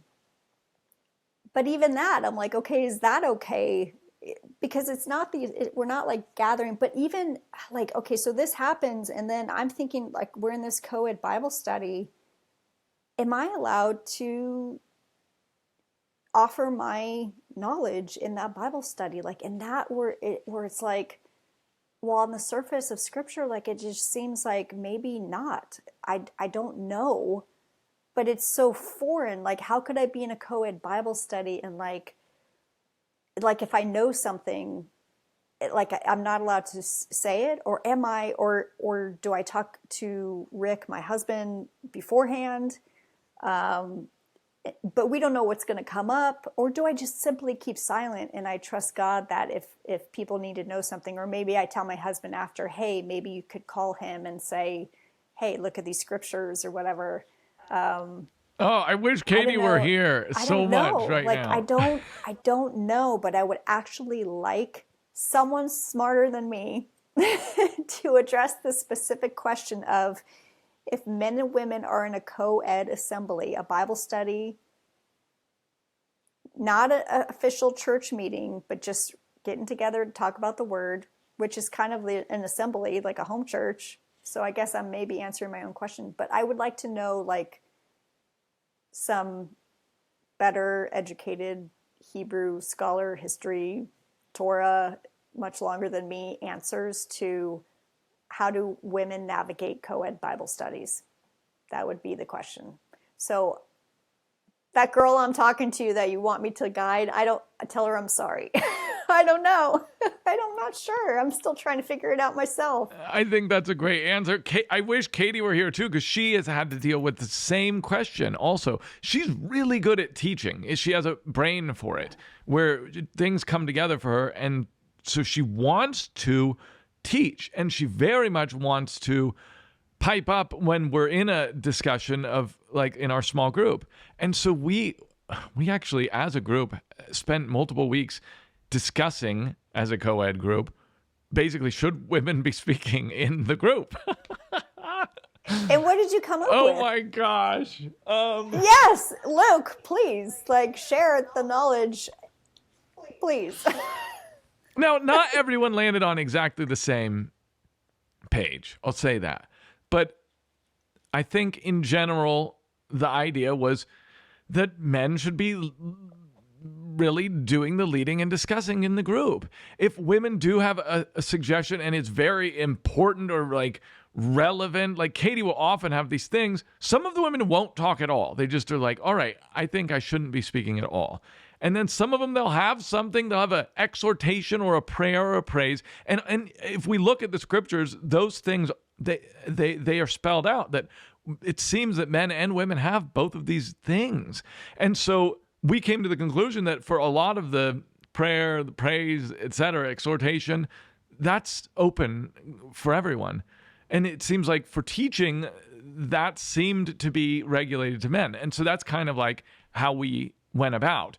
even that, I'm like, okay, is that okay? Because it's not we're not like gathering, but even like, okay, so this happens. And then I'm thinking, like, we're in this co-ed Bible study. Am I allowed to offer my knowledge in that Bible study? Like, in that where it's like, well, on the surface of scripture, like, it just seems like maybe not. I don't know, but it's so foreign. Like, how could I be in a co-ed Bible study and like if I know something, like, I'm not allowed to say it? Or am I, or do I talk to Rick, my husband, beforehand? But we don't know what's going to come up. Or do I just simply keep silent and I trust God that if people need to know something, or maybe I tell my husband after, hey, maybe you could call him and say, hey, look at these scriptures or whatever. I wish Katie were here so much right now. I don't know, but I would actually like someone smarter than me to address the specific question of, if men and women are in a co-ed assembly, a Bible study, not an official church meeting, but just getting together to talk about the word, which is kind of an assembly, like a home church. So I guess I'm maybe answering my own question, but I would like to know, like, some better educated Hebrew scholar, history, Torah, much longer than me, answers to how do women navigate co-ed Bible studies? That would be the question. So that girl I'm talking to that you want me to guide, I tell her I'm sorry. I don't know. I'm not sure. I'm still trying to figure it out myself. I think that's a great answer. I wish Katie were here too, because she has had to deal with the same question also. She's really good at teaching. She has a brain for it, where things come together for her. And so she wants to teach, and she very much wants to pipe up when we're in a discussion of, like, in our small group. And so we actually, as a group, spent multiple weeks discussing, as a co-ed group, basically, should women be speaking in the group? And what did you come up with? Oh my gosh. Yes, Luke, please, like, share the knowledge, please. Now, not everyone landed on exactly the same page. I'll say that. But I think in general, the idea was that men should be really doing the leading and discussing in the group. If women do have a suggestion and it's very important or, like, relevant, like, Katie will often have these things, some of the women won't talk at all. They just are like, all right, I think I shouldn't be speaking at all. And then some of them, they'll have something, they'll have an exhortation or a prayer or a praise. And if we look at the scriptures, those things, they are spelled out, that it seems that men and women have both of these things. And so we came to the conclusion that for a lot of the prayer, the praise, etc., exhortation, that's open for everyone. And it seems like for teaching, that seemed to be regulated to men. And so that's kind of like how we went about,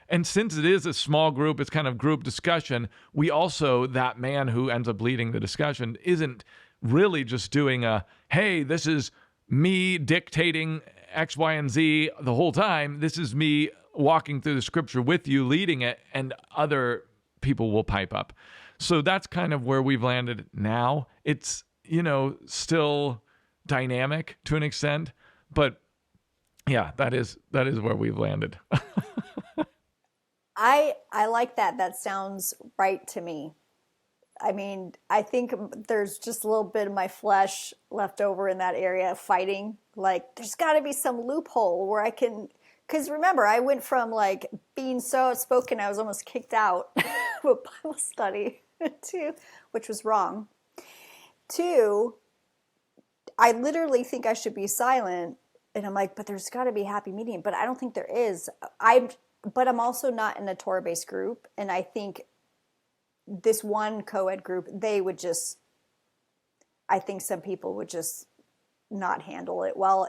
and since it is a small group, it's kind of group discussion, we also, that man who ends up leading the discussion isn't really just doing hey, this is me dictating X, Y, and Z the whole time. This is me walking through the scripture with you, leading it, and other people will pipe up. So that's kind of where we've landed now. It's, still dynamic to an extent, but yeah, that is where we've landed. I like that. That sounds right to me. I mean, I think there's just a little bit of my flesh left over in that area fighting. Like, there's got to be some loophole where I can, because remember, I went from like being so outspoken, I was almost kicked out of a Bible study, to, which was wrong, to, I literally think I should be silent. And I'm like, but there's got to be a happy medium. But I don't think there is. But I'm also not in a Torah-based group. And I think this one co-ed group, I think some people would just not handle it well,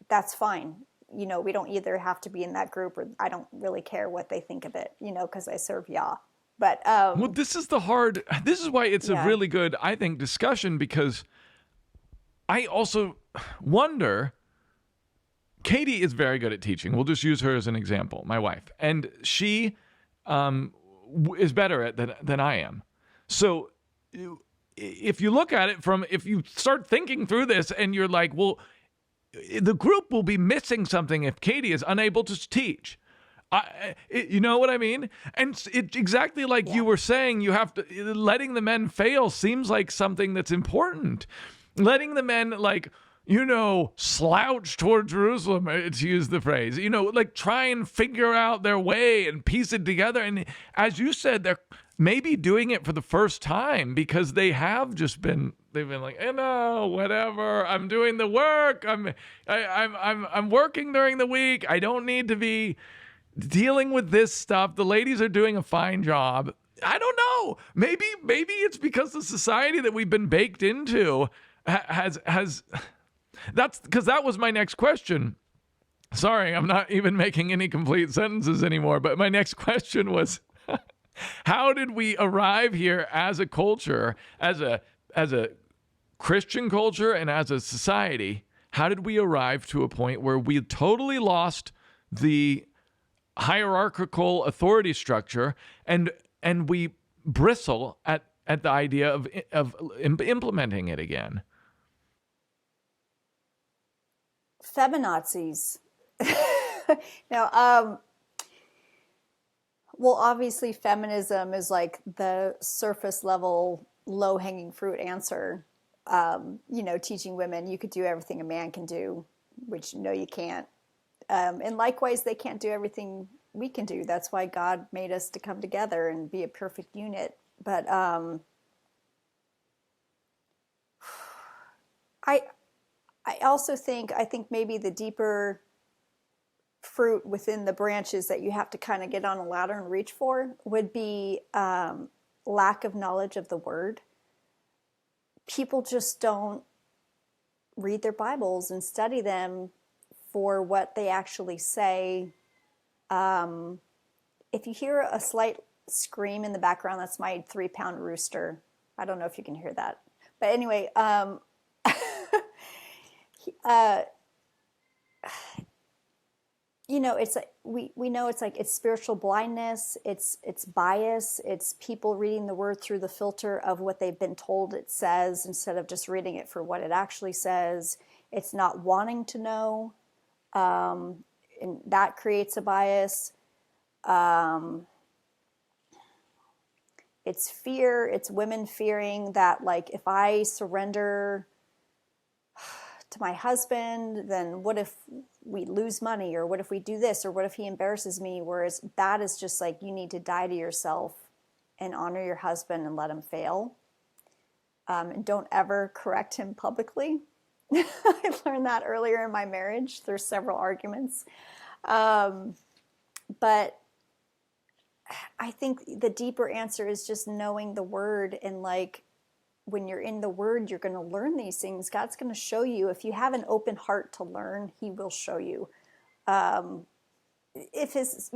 that's fine. We don't either have to be in that group, or I don't really care what they think of it, because I serve Yah. But, well, this is why it's a really good, I think, discussion, because I also wonder, Katie is very good at teaching. We'll just use her as an example, my wife. And she is better at than I am. So if you look at it if you start thinking through this and you're like, well, the group will be missing something if Katie is unable to teach. You know what I mean? And it exactly like you were saying, letting the men fail seems like something that's important. Letting the men slouch toward Jerusalem, to use the phrase, like try and figure out their way and piece it together. And as you said, they're maybe doing it for the first time because they've been like, whatever, I'm doing the work. I'm working during the week. I don't need to be dealing with this stuff. The ladies are doing a fine job. I don't know. Maybe it's because the society that we've been baked into has that's because that was my next question. Sorry, I'm not even making any complete sentences anymore, but my next question was, how did we arrive here as a culture, as a Christian culture and as a society? How did we arrive to a point where we totally lost the hierarchical authority structure and we bristle at the idea of implementing it again? Feminazis. Now, well, obviously feminism is like the surface level, low hanging fruit answer. Teaching women you could do everything a man can do, which no, you can't. And likewise, they can't do everything we can do. That's why God made us to come together and be a perfect unit. But I also think maybe the deeper fruit within the branches that you have to kind of get on a ladder and reach for would be lack of knowledge of the word. People just don't read their Bibles and study them for what they actually say. If you hear a slight scream in the background, that's my 3-pound rooster. I don't know if you can hear that. But anyway, it's like we know it's spiritual blindness, it's bias, it's people reading the word through the filter of what they've been told it says instead of just reading it for what it actually says. It's not wanting to know, and that creates a bias. It's fear. It's women fearing that, like, if I surrender to my husband, then what if we lose money, or what if we do this, or what if he embarrasses me? Whereas that is just like, you need to die to yourself and honor your husband and let him fail. And don't ever correct him publicly. I learned that earlier in my marriage. There's several arguments. But I think the deeper answer is just knowing the word, and like, when you're in the word, you're going to learn these things. God's going to show you. If you have an open heart to learn, he will show you. If his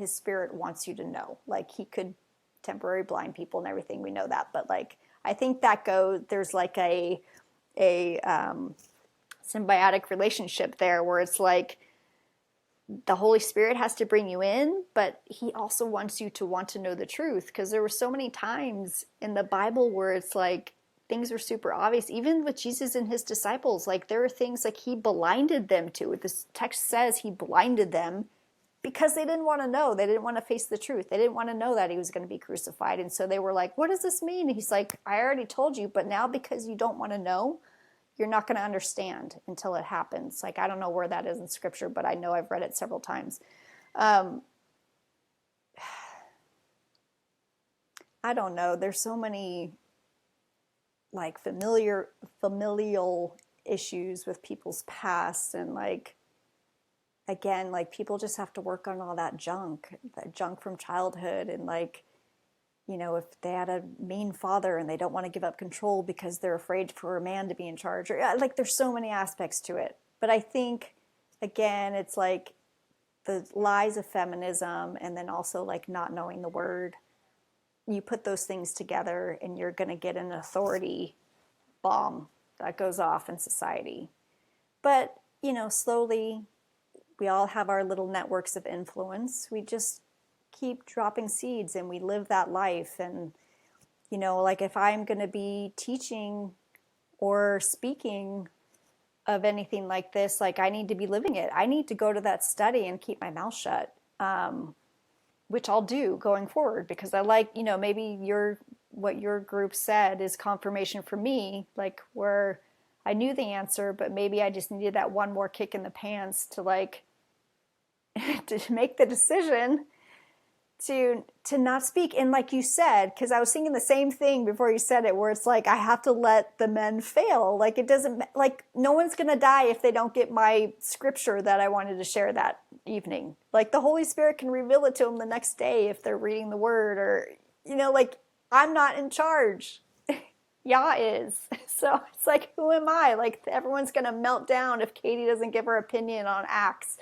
spirit wants you to know, like, he could temporarily blind people and everything. We know that. But like, I think there's like a symbiotic relationship there where it's like the Holy Spirit has to bring you in, but he also wants you to want to know the truth, because there were so many times in the Bible where it's like things were super obvious, even with Jesus and his disciples. Like there are things like he blinded them to. This text says he blinded them because they didn't want to know. They didn't want to face the truth. They didn't want to know that he was going to be crucified. And so they were like, what does this mean? And he's like, I already told you, but now because you don't want to know, you're not going to understand until it happens. Like, I don't know where that is in scripture, but I know I've read it several times. I don't know. There's so many like familial issues with people's past, and like, again, like people just have to work on all that junk from childhood. And like, you know, if they had a mean father and they don't want to give up control because they're afraid for a man to be in charge, or like there's so many aspects to it. But I think, again, it's like the lies of feminism and then also like not knowing the word. You put those things together and you're going to get an authority bomb that goes off in society. But, you know, slowly we all have our little networks of influence. We just keep dropping seeds and we live that life. And, you know, like if I'm going to be teaching or speaking of anything like this, like I need to be living it. I need to go to that study and keep my mouth shut, which I'll do going forward, because I like, you know, maybe what your group said is confirmation for me, like where I knew the answer, but maybe I just needed that one more kick in the pants to like, to make the decision to not speak. And like you said, because I was thinking the same thing before you said it, where it's like, I have to let the men fail. Like it doesn't, like no one's going to die if they don't get my scripture that I wanted to share that evening. Like the Holy Spirit can reveal it to them the next day if they're reading the word, or, you know, like I'm not in charge. Yah is. So it's like, who am I? Like everyone's going to melt down if Katie doesn't give her opinion on Acts.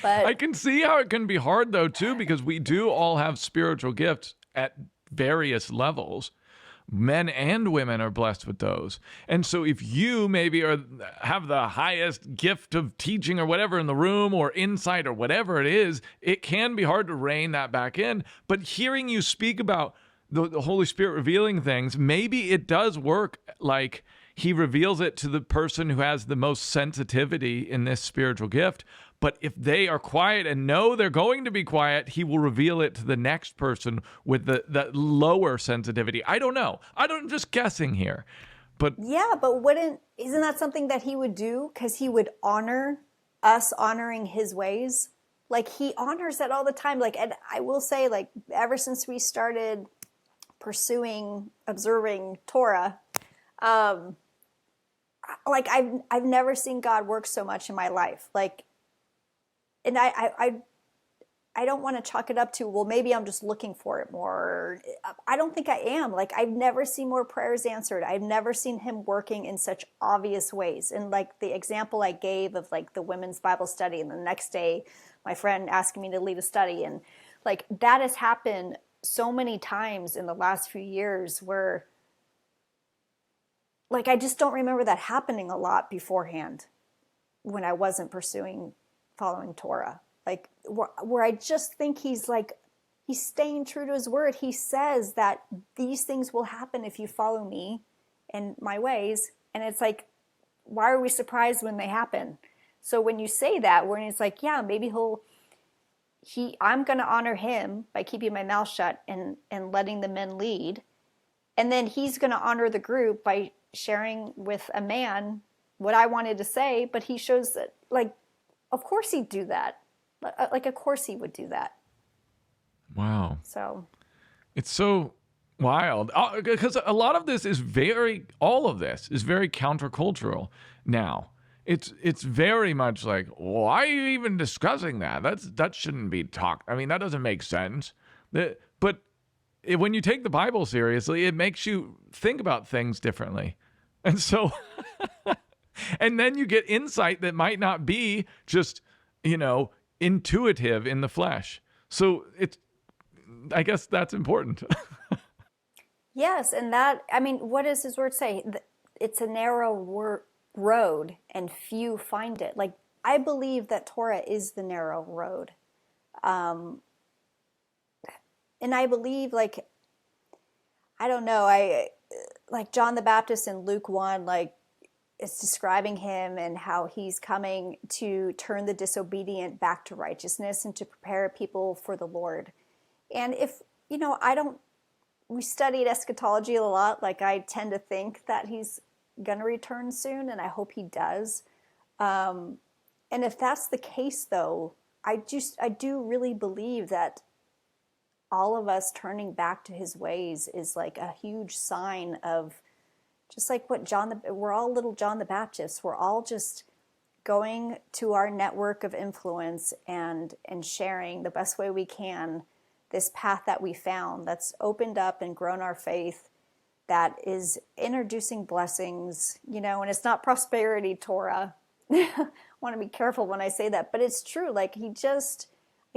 But I can see how it can be hard, though, too, because we do all have spiritual gifts at various levels. Men and women are blessed with those. And so if you maybe have the highest gift of teaching or whatever in the room or insight or whatever it is, it can be hard to rein that back in. But hearing you speak about the Holy Spirit revealing things, maybe it does work like he reveals it to the person who has the most sensitivity in this spiritual gift. But if they are quiet and know they're going to be quiet, he will reveal it to the next person with the lower sensitivity. I don't know. I'm just guessing here. But yeah, but isn't that something that he would do? Because he would honor us honoring his ways. Like he honors that all the time. Like, and I will say, like, ever since we started observing Torah, like I've never seen God work so much in my life. Like, and I don't want to chalk it up to, well, maybe I'm just looking for it more. I don't think I am. Like, I've never seen more prayers answered. I've never seen him working in such obvious ways. And like the example I gave of like the women's Bible study, and the next day my friend asking me to lead a study, and like that has happened so many times in the last few years where like I just don't remember that happening a lot beforehand when I wasn't following Torah. Like where I just think he's staying true to his word. He says that these things will happen if you follow me and my ways. And it's like, why are we surprised when they happen? So when you say that, when it's like, yeah, maybe I'm going to honor him by keeping my mouth shut and letting the men lead. And then he's going to honor the group by sharing with a man what I wanted to say. But he shows that, like, of course he'd do that. Like, of course he would do that. Wow. So it's so wild, because a lot of this is all of this is very countercultural now. It's very much like, why are you even discussing that? That shouldn't be talked. I mean, that doesn't make sense. But when you take the Bible seriously, it makes you think about things differently. And so, and then you get insight that might not be just, intuitive in the flesh. So I guess that's important. yes, and that, I mean, what does his word say? It's a narrow road and few find it. Like, I believe that Torah is the narrow road. And I believe, like, I don't know, like John the Baptist in Luke 1, like, it's describing him and how he's coming to turn the disobedient back to righteousness and to prepare people for the Lord. And if, we studied eschatology a lot. Like, I tend to think that he's going to return soon, and I hope he does. And if that's the case, though, I do really believe that all of us turning back to his ways is like a huge sign of, just like what we're all little John the Baptist. We're all just going to our network of influence and sharing the best way we can this path that we found that's opened up and grown our faith, that is introducing blessings, and it's not prosperity Torah. I want to be careful when I say that, but it's true. Like, I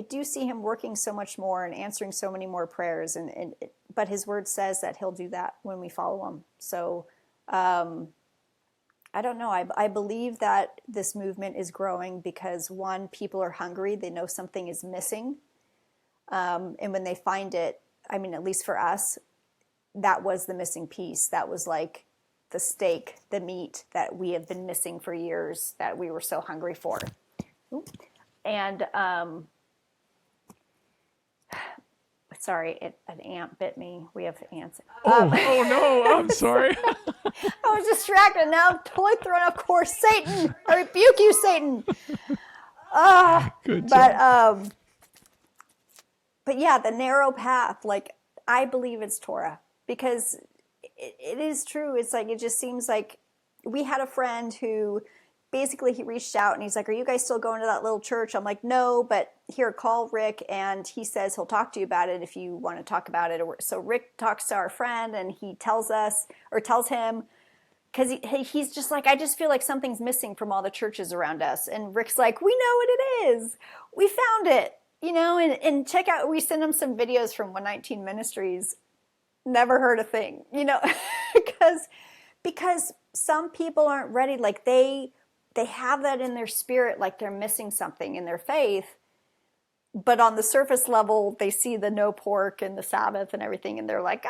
do see him working so much more and answering so many more prayers, but his word says that he'll do that when we follow him. So I don't know. I believe that this movement is growing because, one, people are hungry. They know something is missing. And when they find it, I mean, at least for us, that was the missing piece. That was like the steak, the meat that we have been missing for years, that we were so hungry for. And sorry, an ant bit me. We have ants. Oh no, I'm sorry. I was distracted. Now I'm totally thrown off course. Satan, I rebuke you, Satan. Good job. But yeah, the narrow path, like, I believe it's Torah, because it is true. It's like, it just seems like we had a friend who basically, he reached out and he's like, are you guys still going to that little church? I'm like, no, but here, call Rick, and he says he'll talk to you about it if you want to talk about it. So Rick talks to our friend, and he tells him, because he's just like, I just feel like something's missing from all the churches around us. And Rick's like, we know what it is. We found it. And check out, we send them some videos from 119 Ministries. Never heard a thing, because some people aren't ready. Like, they have that in their spirit, like they're missing something in their faith. But on the surface level, they see the no pork and the Sabbath and everything, and they're like,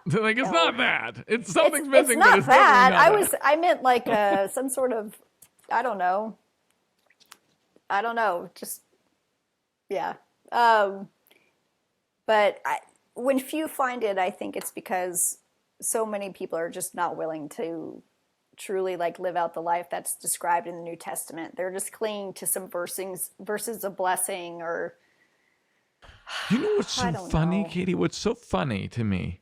They're like, it's not that. It's something's missing. It's not but it's that. not I meant like some sort of, I don't know. Just, yeah. But when few find it, I think it's because so many people are just not willing to truly, like, live out the life that's described in the New Testament. They're just clinging to some verses of blessing, or You know what's so funny, know. Katie? What's so funny to me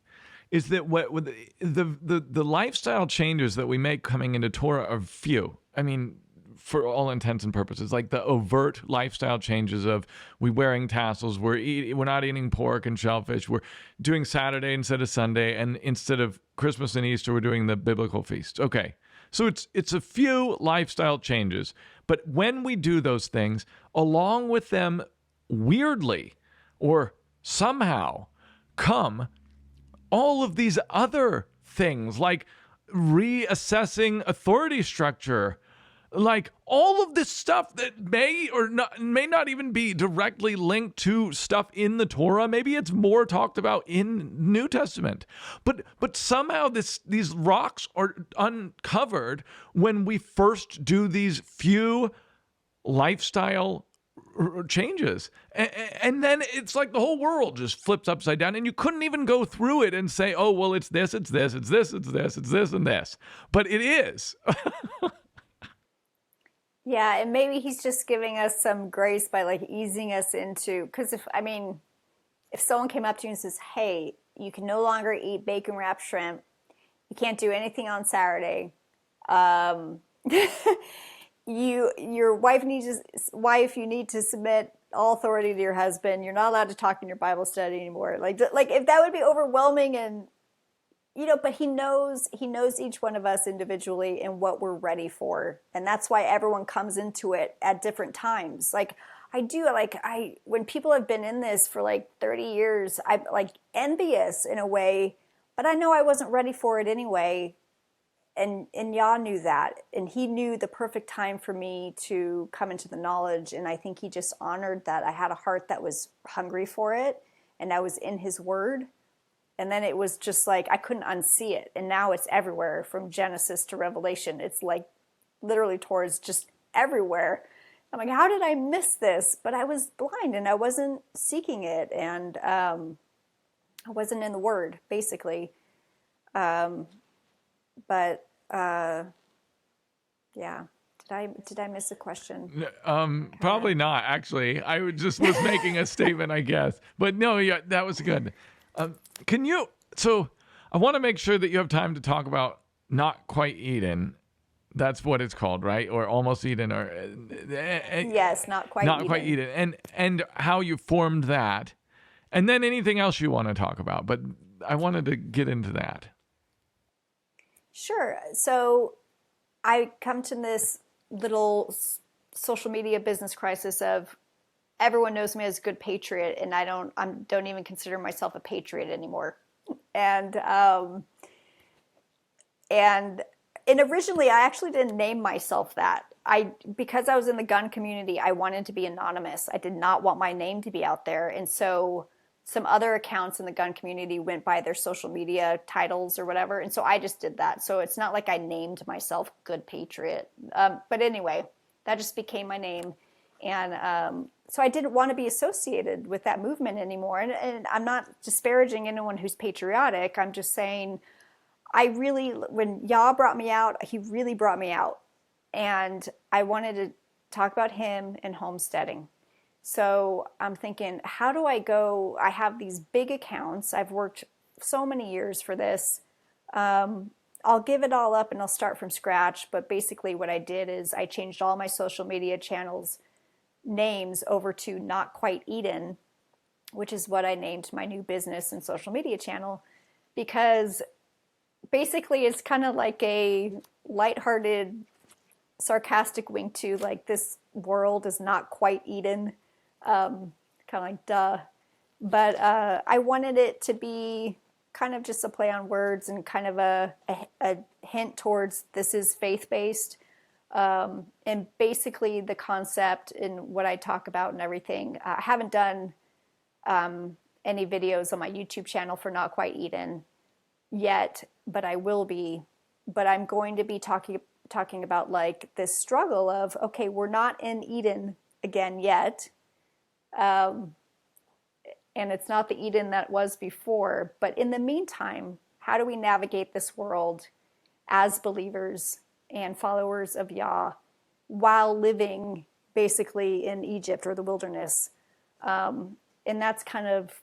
is that with the lifestyle changes that we make coming into Torah are few. I mean, for all intents and purposes, like the overt lifestyle changes of we wearing tassels, we're not eating pork and shellfish, we're doing Saturday instead of Sunday, and instead of Christmas and Easter, we're doing the biblical feast. Okay, so it's a few lifestyle changes, but when we do those things, along with them, weirdly or somehow come all of these other things, like reassessing authority structure, like all of this stuff that may not even be directly linked to stuff in the Torah. Maybe it's more talked about in New Testament, but somehow these rocks are uncovered when we first do these few lifestyle changes, and then it's like the whole world just flips upside down, and you couldn't even go through it and say, oh well, it's this, it's this, it's this, it's this, it's this, and this, but it is. Yeah, and maybe he's just giving us some grace by, like, easing us into, because if someone came up to you and says, hey, you can no longer eat bacon wrapped shrimp, you can't do anything on Saturday, your wife you need to submit all authority to your husband, you're not allowed to talk in your Bible study anymore, like if that would be overwhelming, and but he knows each one of us individually and what we're ready for. And that's why everyone comes into it at different times. Like, when people have been in this for like 30 years, I'm like envious in a way, but I know I wasn't ready for it anyway. and Yah knew that, and he knew the perfect time for me to come into the knowledge. And I think he just honored that I had a heart that was hungry for it, and I was in his word. And then it was just like I couldn't unsee it. And now it's everywhere from Genesis to Revelation. It's like literally Torah's just everywhere. I'm like, how did I miss this? But I was blind and I wasn't seeking it, and I wasn't in the word, basically. But yeah, did I miss a question? Probably not. Actually, was making a statement, I guess. But no, yeah, that was good. Can you? So I want to make sure that you have time to talk about Not Quite Eden. That's what it's called, right? Or Almost Eden, or yes, Not Quite Eden. Not Quite Eden, and how you formed that, and then anything else you want to talk about. But I wanted to get into that. Sure. So I come to this little social media business crisis of everyone knows me as a good patriot, and I don't even consider myself a patriot anymore. And originally I actually didn't name myself that. Because I was in the gun community, I wanted to be anonymous. I did not want my name to be out there. And so some other accounts in the gun community went by their social media titles or whatever. And so I just did that. So it's not like I named myself Good Patriot. But anyway, that just became my name. And so I didn't want to be associated with that movement anymore. And I'm not disparaging anyone who's patriotic. I'm just saying, when Yah brought me out, he really brought me out. And I wanted to talk about him and homesteading. So I'm thinking, how do I go? I have these big accounts. I've worked so many years for this. I'll give it all up and I'll start from scratch. But basically what I did is I changed all my social media channels names over to Not Quite Eden, which is what I named my new business and social media channel, because basically it's kind of like a lighthearted, sarcastic wink to like, this world is not quite Eden. Kind of like, duh. But I wanted it to be kind of just a play on words and kind of a hint towards this is faith-based. And basically the concept and what I talk about and everything. I haven't done any videos on my YouTube channel for Not Quite Eden yet, but I will be. But I'm going to be talking about like this struggle of, okay, we're not in Eden again yet. And it's not the Eden that was before. But in the meantime, how do we navigate this world as believers and followers of Yah while living basically in Egypt or the wilderness? And that's kind of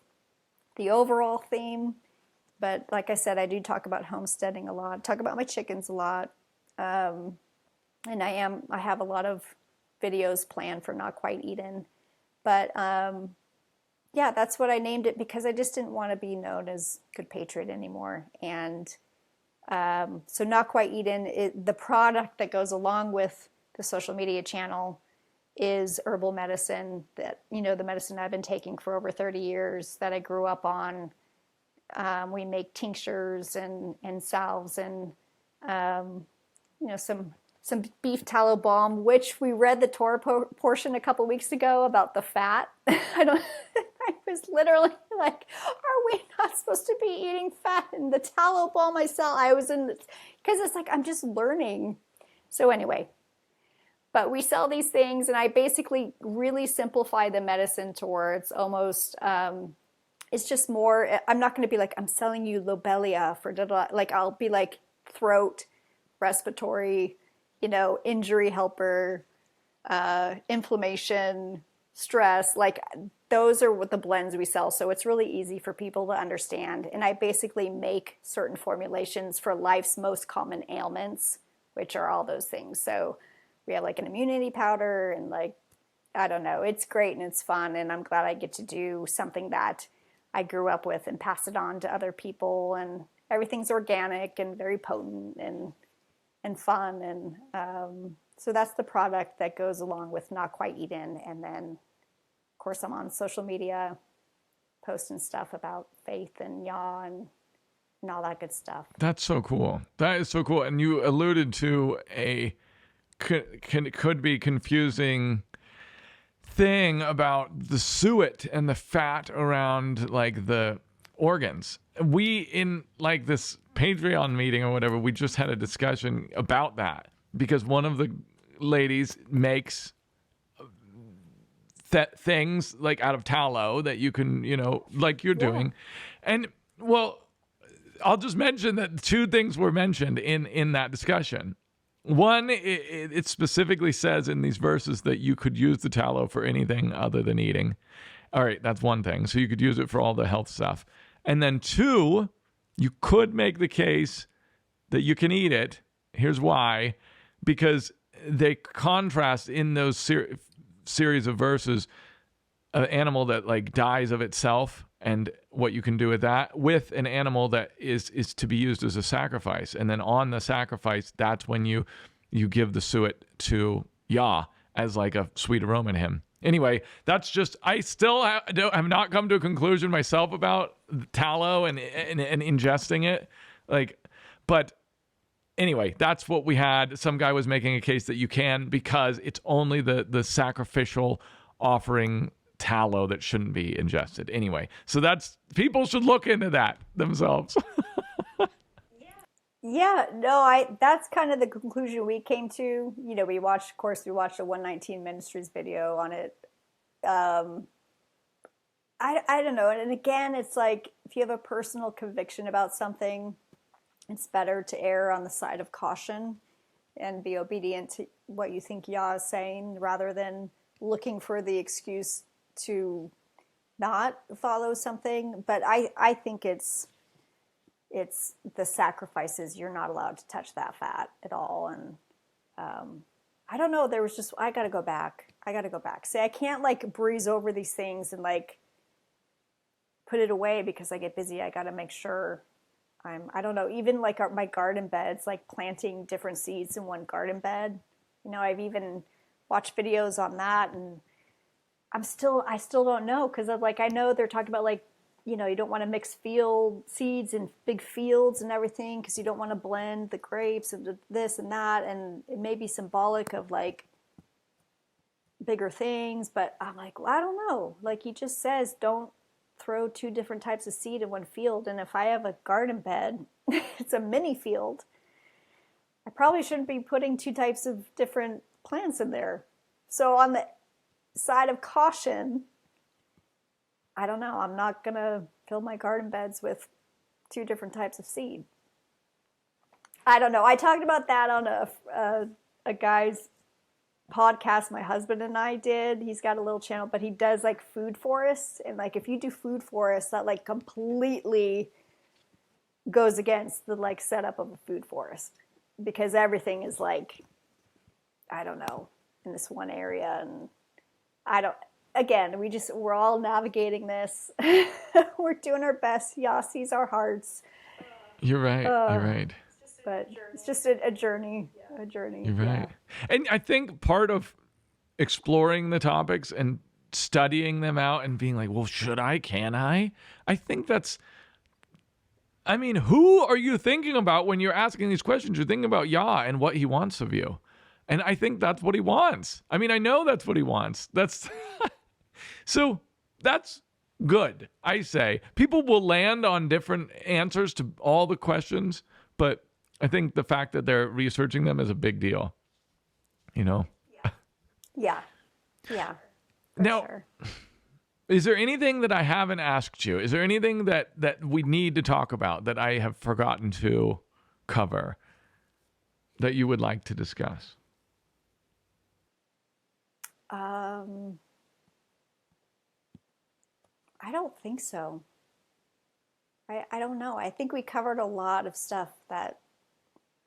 the overall theme. But like I said, I do talk about homesteading a lot, talk about my chickens a lot. And I have a lot of videos planned for Not Quite Eden. But yeah, that's what I named it, because I just didn't want to be known as Good Patriot anymore. And so Not Quite Eden, the product that goes along with the social media channel is herbal medicine, that, you know, the medicine I've been taking for over 30 years that I grew up on. We make tinctures and salves and, you know, some beef tallow balm, which we read the Torah portion a couple weeks ago about the fat. I was literally like, are we not supposed to be eating fat? And the tallow balm I sell, because it's like, I'm just learning. So anyway, but we sell these things, and I basically really simplify the medicine towards almost, it's just more, I'm not going to be like, I'm selling you lobelia for da-da. Like, I'll be like throat, respiratory, you know, injury helper, inflammation, stress, like those are what the blends we sell. So it's really easy for people to understand. And I basically make certain formulations for life's most common ailments, which are all those things. So we have like an immunity powder and like, I don't know, it's great and it's fun. And I'm glad I get to do something that I grew up with and pass it on to other people. And everything's organic and very potent and fun. And so that's the product that goes along with Not Quite Eden. And then, of course, I'm on social media posting stuff about faith and Yah and and all that good stuff. That's so cool. That is so cool. And you alluded to a could be confusing thing about the suet and the fat around like the organs. We, in like this Patreon meeting or whatever, we just had a discussion about that because one of the ladies makes things like out of tallow that you can, like you're doing. And well, I'll just mention that two things were mentioned in that discussion. One, it specifically says in these verses that you could use the tallow for anything other than eating. All right, that's one thing. So you could use it for all the health stuff. And then two, you could make the case that you can eat it. Here's why. Because they contrast in those series of verses an animal that like dies of itself and what you can do with that, with an animal that is to be used as a sacrifice. And then on the sacrifice, that's when you give the suet to Yah as like a sweet aroma to him. Anyway, that's just, I still have not come to a conclusion myself about tallow and ingesting it. But anyway, that's what we had. Some guy was making a case that you can because it's only the sacrificial offering tallow that shouldn't be ingested. Anyway, so people should look into that themselves. That's kind of the conclusion we came to. We watched a 119 Ministries video on it. I don't know. And again, it's like, if you have a personal conviction about something, it's better to err on the side of caution and be obedient to what you think Yah is saying rather than looking for the excuse to not follow something. But I think it's the sacrifices. You're not allowed to touch that fat at all. And I don't know. I got to go back. See, I can't like breeze over these things and like put it away because I get busy. I got to make sure I don't know, even like my garden beds, like planting different seeds in one garden bed. I've even watched videos on that, and I still don't know, because I know they're talking about like, you don't want to mix field seeds in big fields and everything because you don't want to blend the grapes and this and that, and it may be symbolic of like bigger things, but I'm like, well, I don't know. Like he just says, don't throw two different types of seed in one field. And if I have a garden bed, it's a mini field. I probably shouldn't be putting two types of different plants in there. So on the side of caution, I don't know. I'm not going to fill my garden beds with two different types of seed. I don't know. I talked about that on a guy's podcast my husband and I did. He's got a little channel, but he does like food forests, and like if you do food forests, that like completely goes against the like setup of a food forest, because everything is like, I don't know, in this one area. And we're all navigating this. We're doing our best. Yah sees our hearts. You're right. You're right. But it's just a journey. A journey. You're right. And I think part of exploring the topics and studying them out and being like, well, can I? I think who are you thinking about when you're asking these questions? You're thinking about Yah and what he wants of you. And I think that's what he wants. I know that's what he wants. So that's good. I say people will land on different answers to all the questions, but I think the fact that they're researching them is a big deal. Yeah. Now, sure. Is there anything that I haven't asked you? Is there anything that we need to talk about that I have forgotten to cover that you would like to discuss? I don't think so. I don't know. I think we covered a lot of stuff that,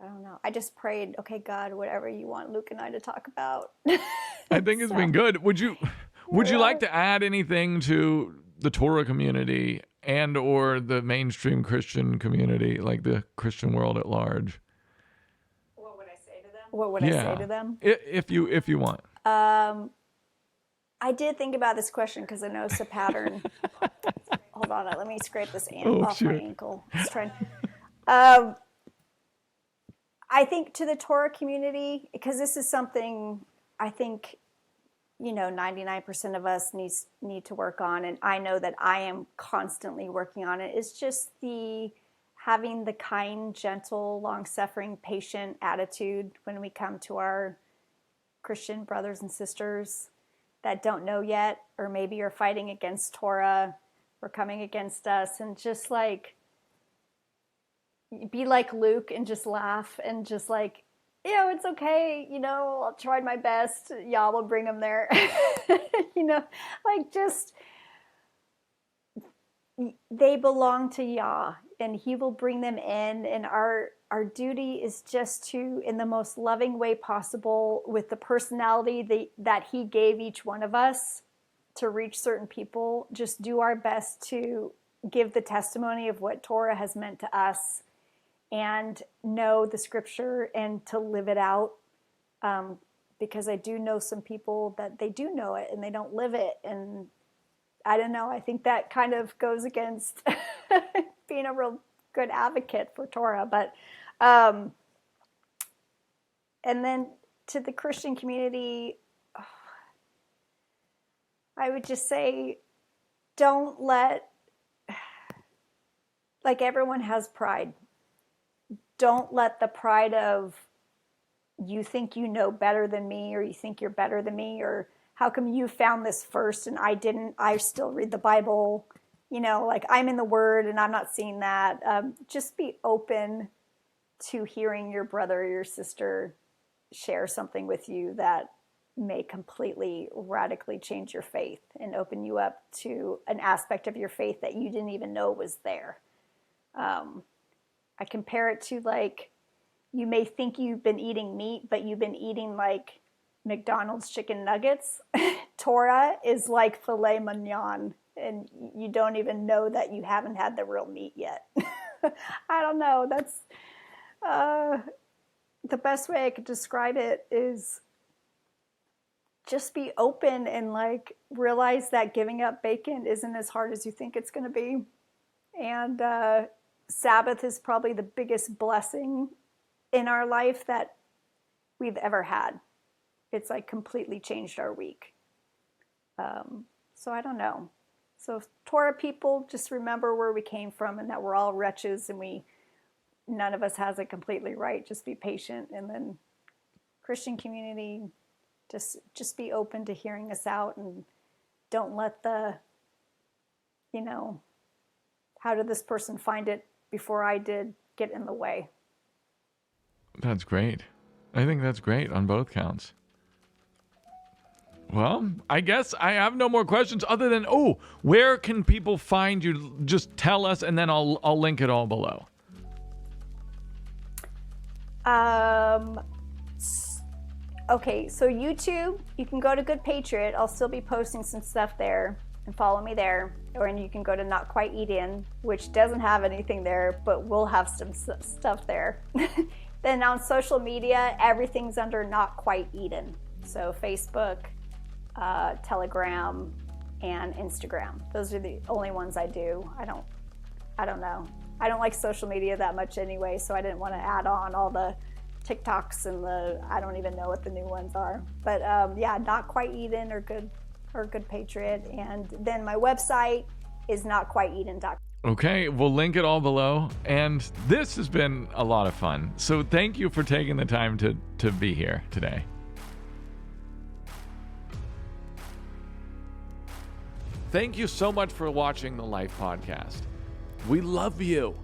I don't know. I just prayed, okay, God, whatever you want Luke and I to talk about. I think it's been good. Would you like to add anything to the Torah community and or the mainstream Christian community, like the Christian world at large? What would I say to them? What would I say to them? If you want. I did think about this question because I know it's a pattern. hold on, let me scrape this off sure. my ankle. Let's try. I think to the Torah community, because this is something I think 99% of us need to work on, and I know that I am constantly working on it. Is just having the kind, gentle, long-suffering, patient attitude when we come to our Christian brothers and sisters that don't know yet, or maybe are fighting against Torah or coming against us, and just like be like Luke and just laugh and just like, it's okay, I'll try my best. Yah will bring them there. Just they belong to Yah and he will bring them in. And our duty is just to, in the most loving way possible, with the personality that he gave each one of us to reach certain people, just do our best to give the testimony of what Torah has meant to us and know the scripture and to live it out. Because I do know some people that they do know it and they don't live it. And I don't know, I think that kind of goes against being a real good advocate for Torah. But, and then to the Christian community, I would just say, don't let, like everyone has pride. Don't let the pride of you think you know better than me, or you think you're better than me, or how come you found this first and I didn't, I still read the Bible, like I'm in the Word and I'm not seeing that. Just be open to hearing your brother or your sister share something with you that may completely, radically change your faith and open you up to an aspect of your faith that you didn't even know was there. I compare it to like, you may think you've been eating meat, but you've been eating like McDonald's chicken nuggets. Torah is like filet mignon, and you don't even know that you haven't had the real meat yet. I don't know. That's the best way I could describe it is just be open and like realize that giving up bacon isn't as hard as you think it's going to be. And Sabbath is probably the biggest blessing in our life that we've ever had. It's like completely changed our week. So I don't know. So Torah people, just remember where we came from and that we're all wretches and none of us has it completely right. Just be patient. And then Christian community, just be open to hearing us out and don't let the, how did this person find it before I did, get in the way. That's great. I think that's great on both counts. Well, I guess I have no more questions other than, where can people find you? Just tell us, and then I'll link it all below. Okay, so YouTube, you can go to Good Patriot. I'll still be posting some stuff there, and follow me there. Or you can go to Not Quite Eden, which doesn't have anything there, but we'll have some stuff there. Then on social media, everything's under Not Quite Eden. So Facebook, Telegram, and Instagram. Those are the only ones I do. I don't know. I don't like social media that much anyway, so I didn't want to add on all the TikToks and I don't even know what the new ones are. But Not Quite Eden or Good Patriot. And then my website is notquiteeden.com. Okay, we'll link it all below. And this has been a lot of fun. So thank you for taking the time to be here today. Thank you so much for watching the Life Podcast. We love you.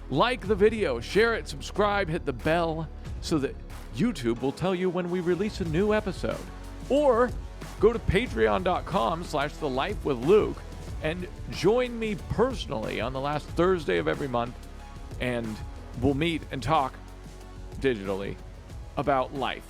Like the video, share it, subscribe, hit the bell so that YouTube will tell you when we release a new episode. Or go to patreon.com/thelifewithluke and join me personally on the last Thursday of every month, and we'll meet and talk digitally about life.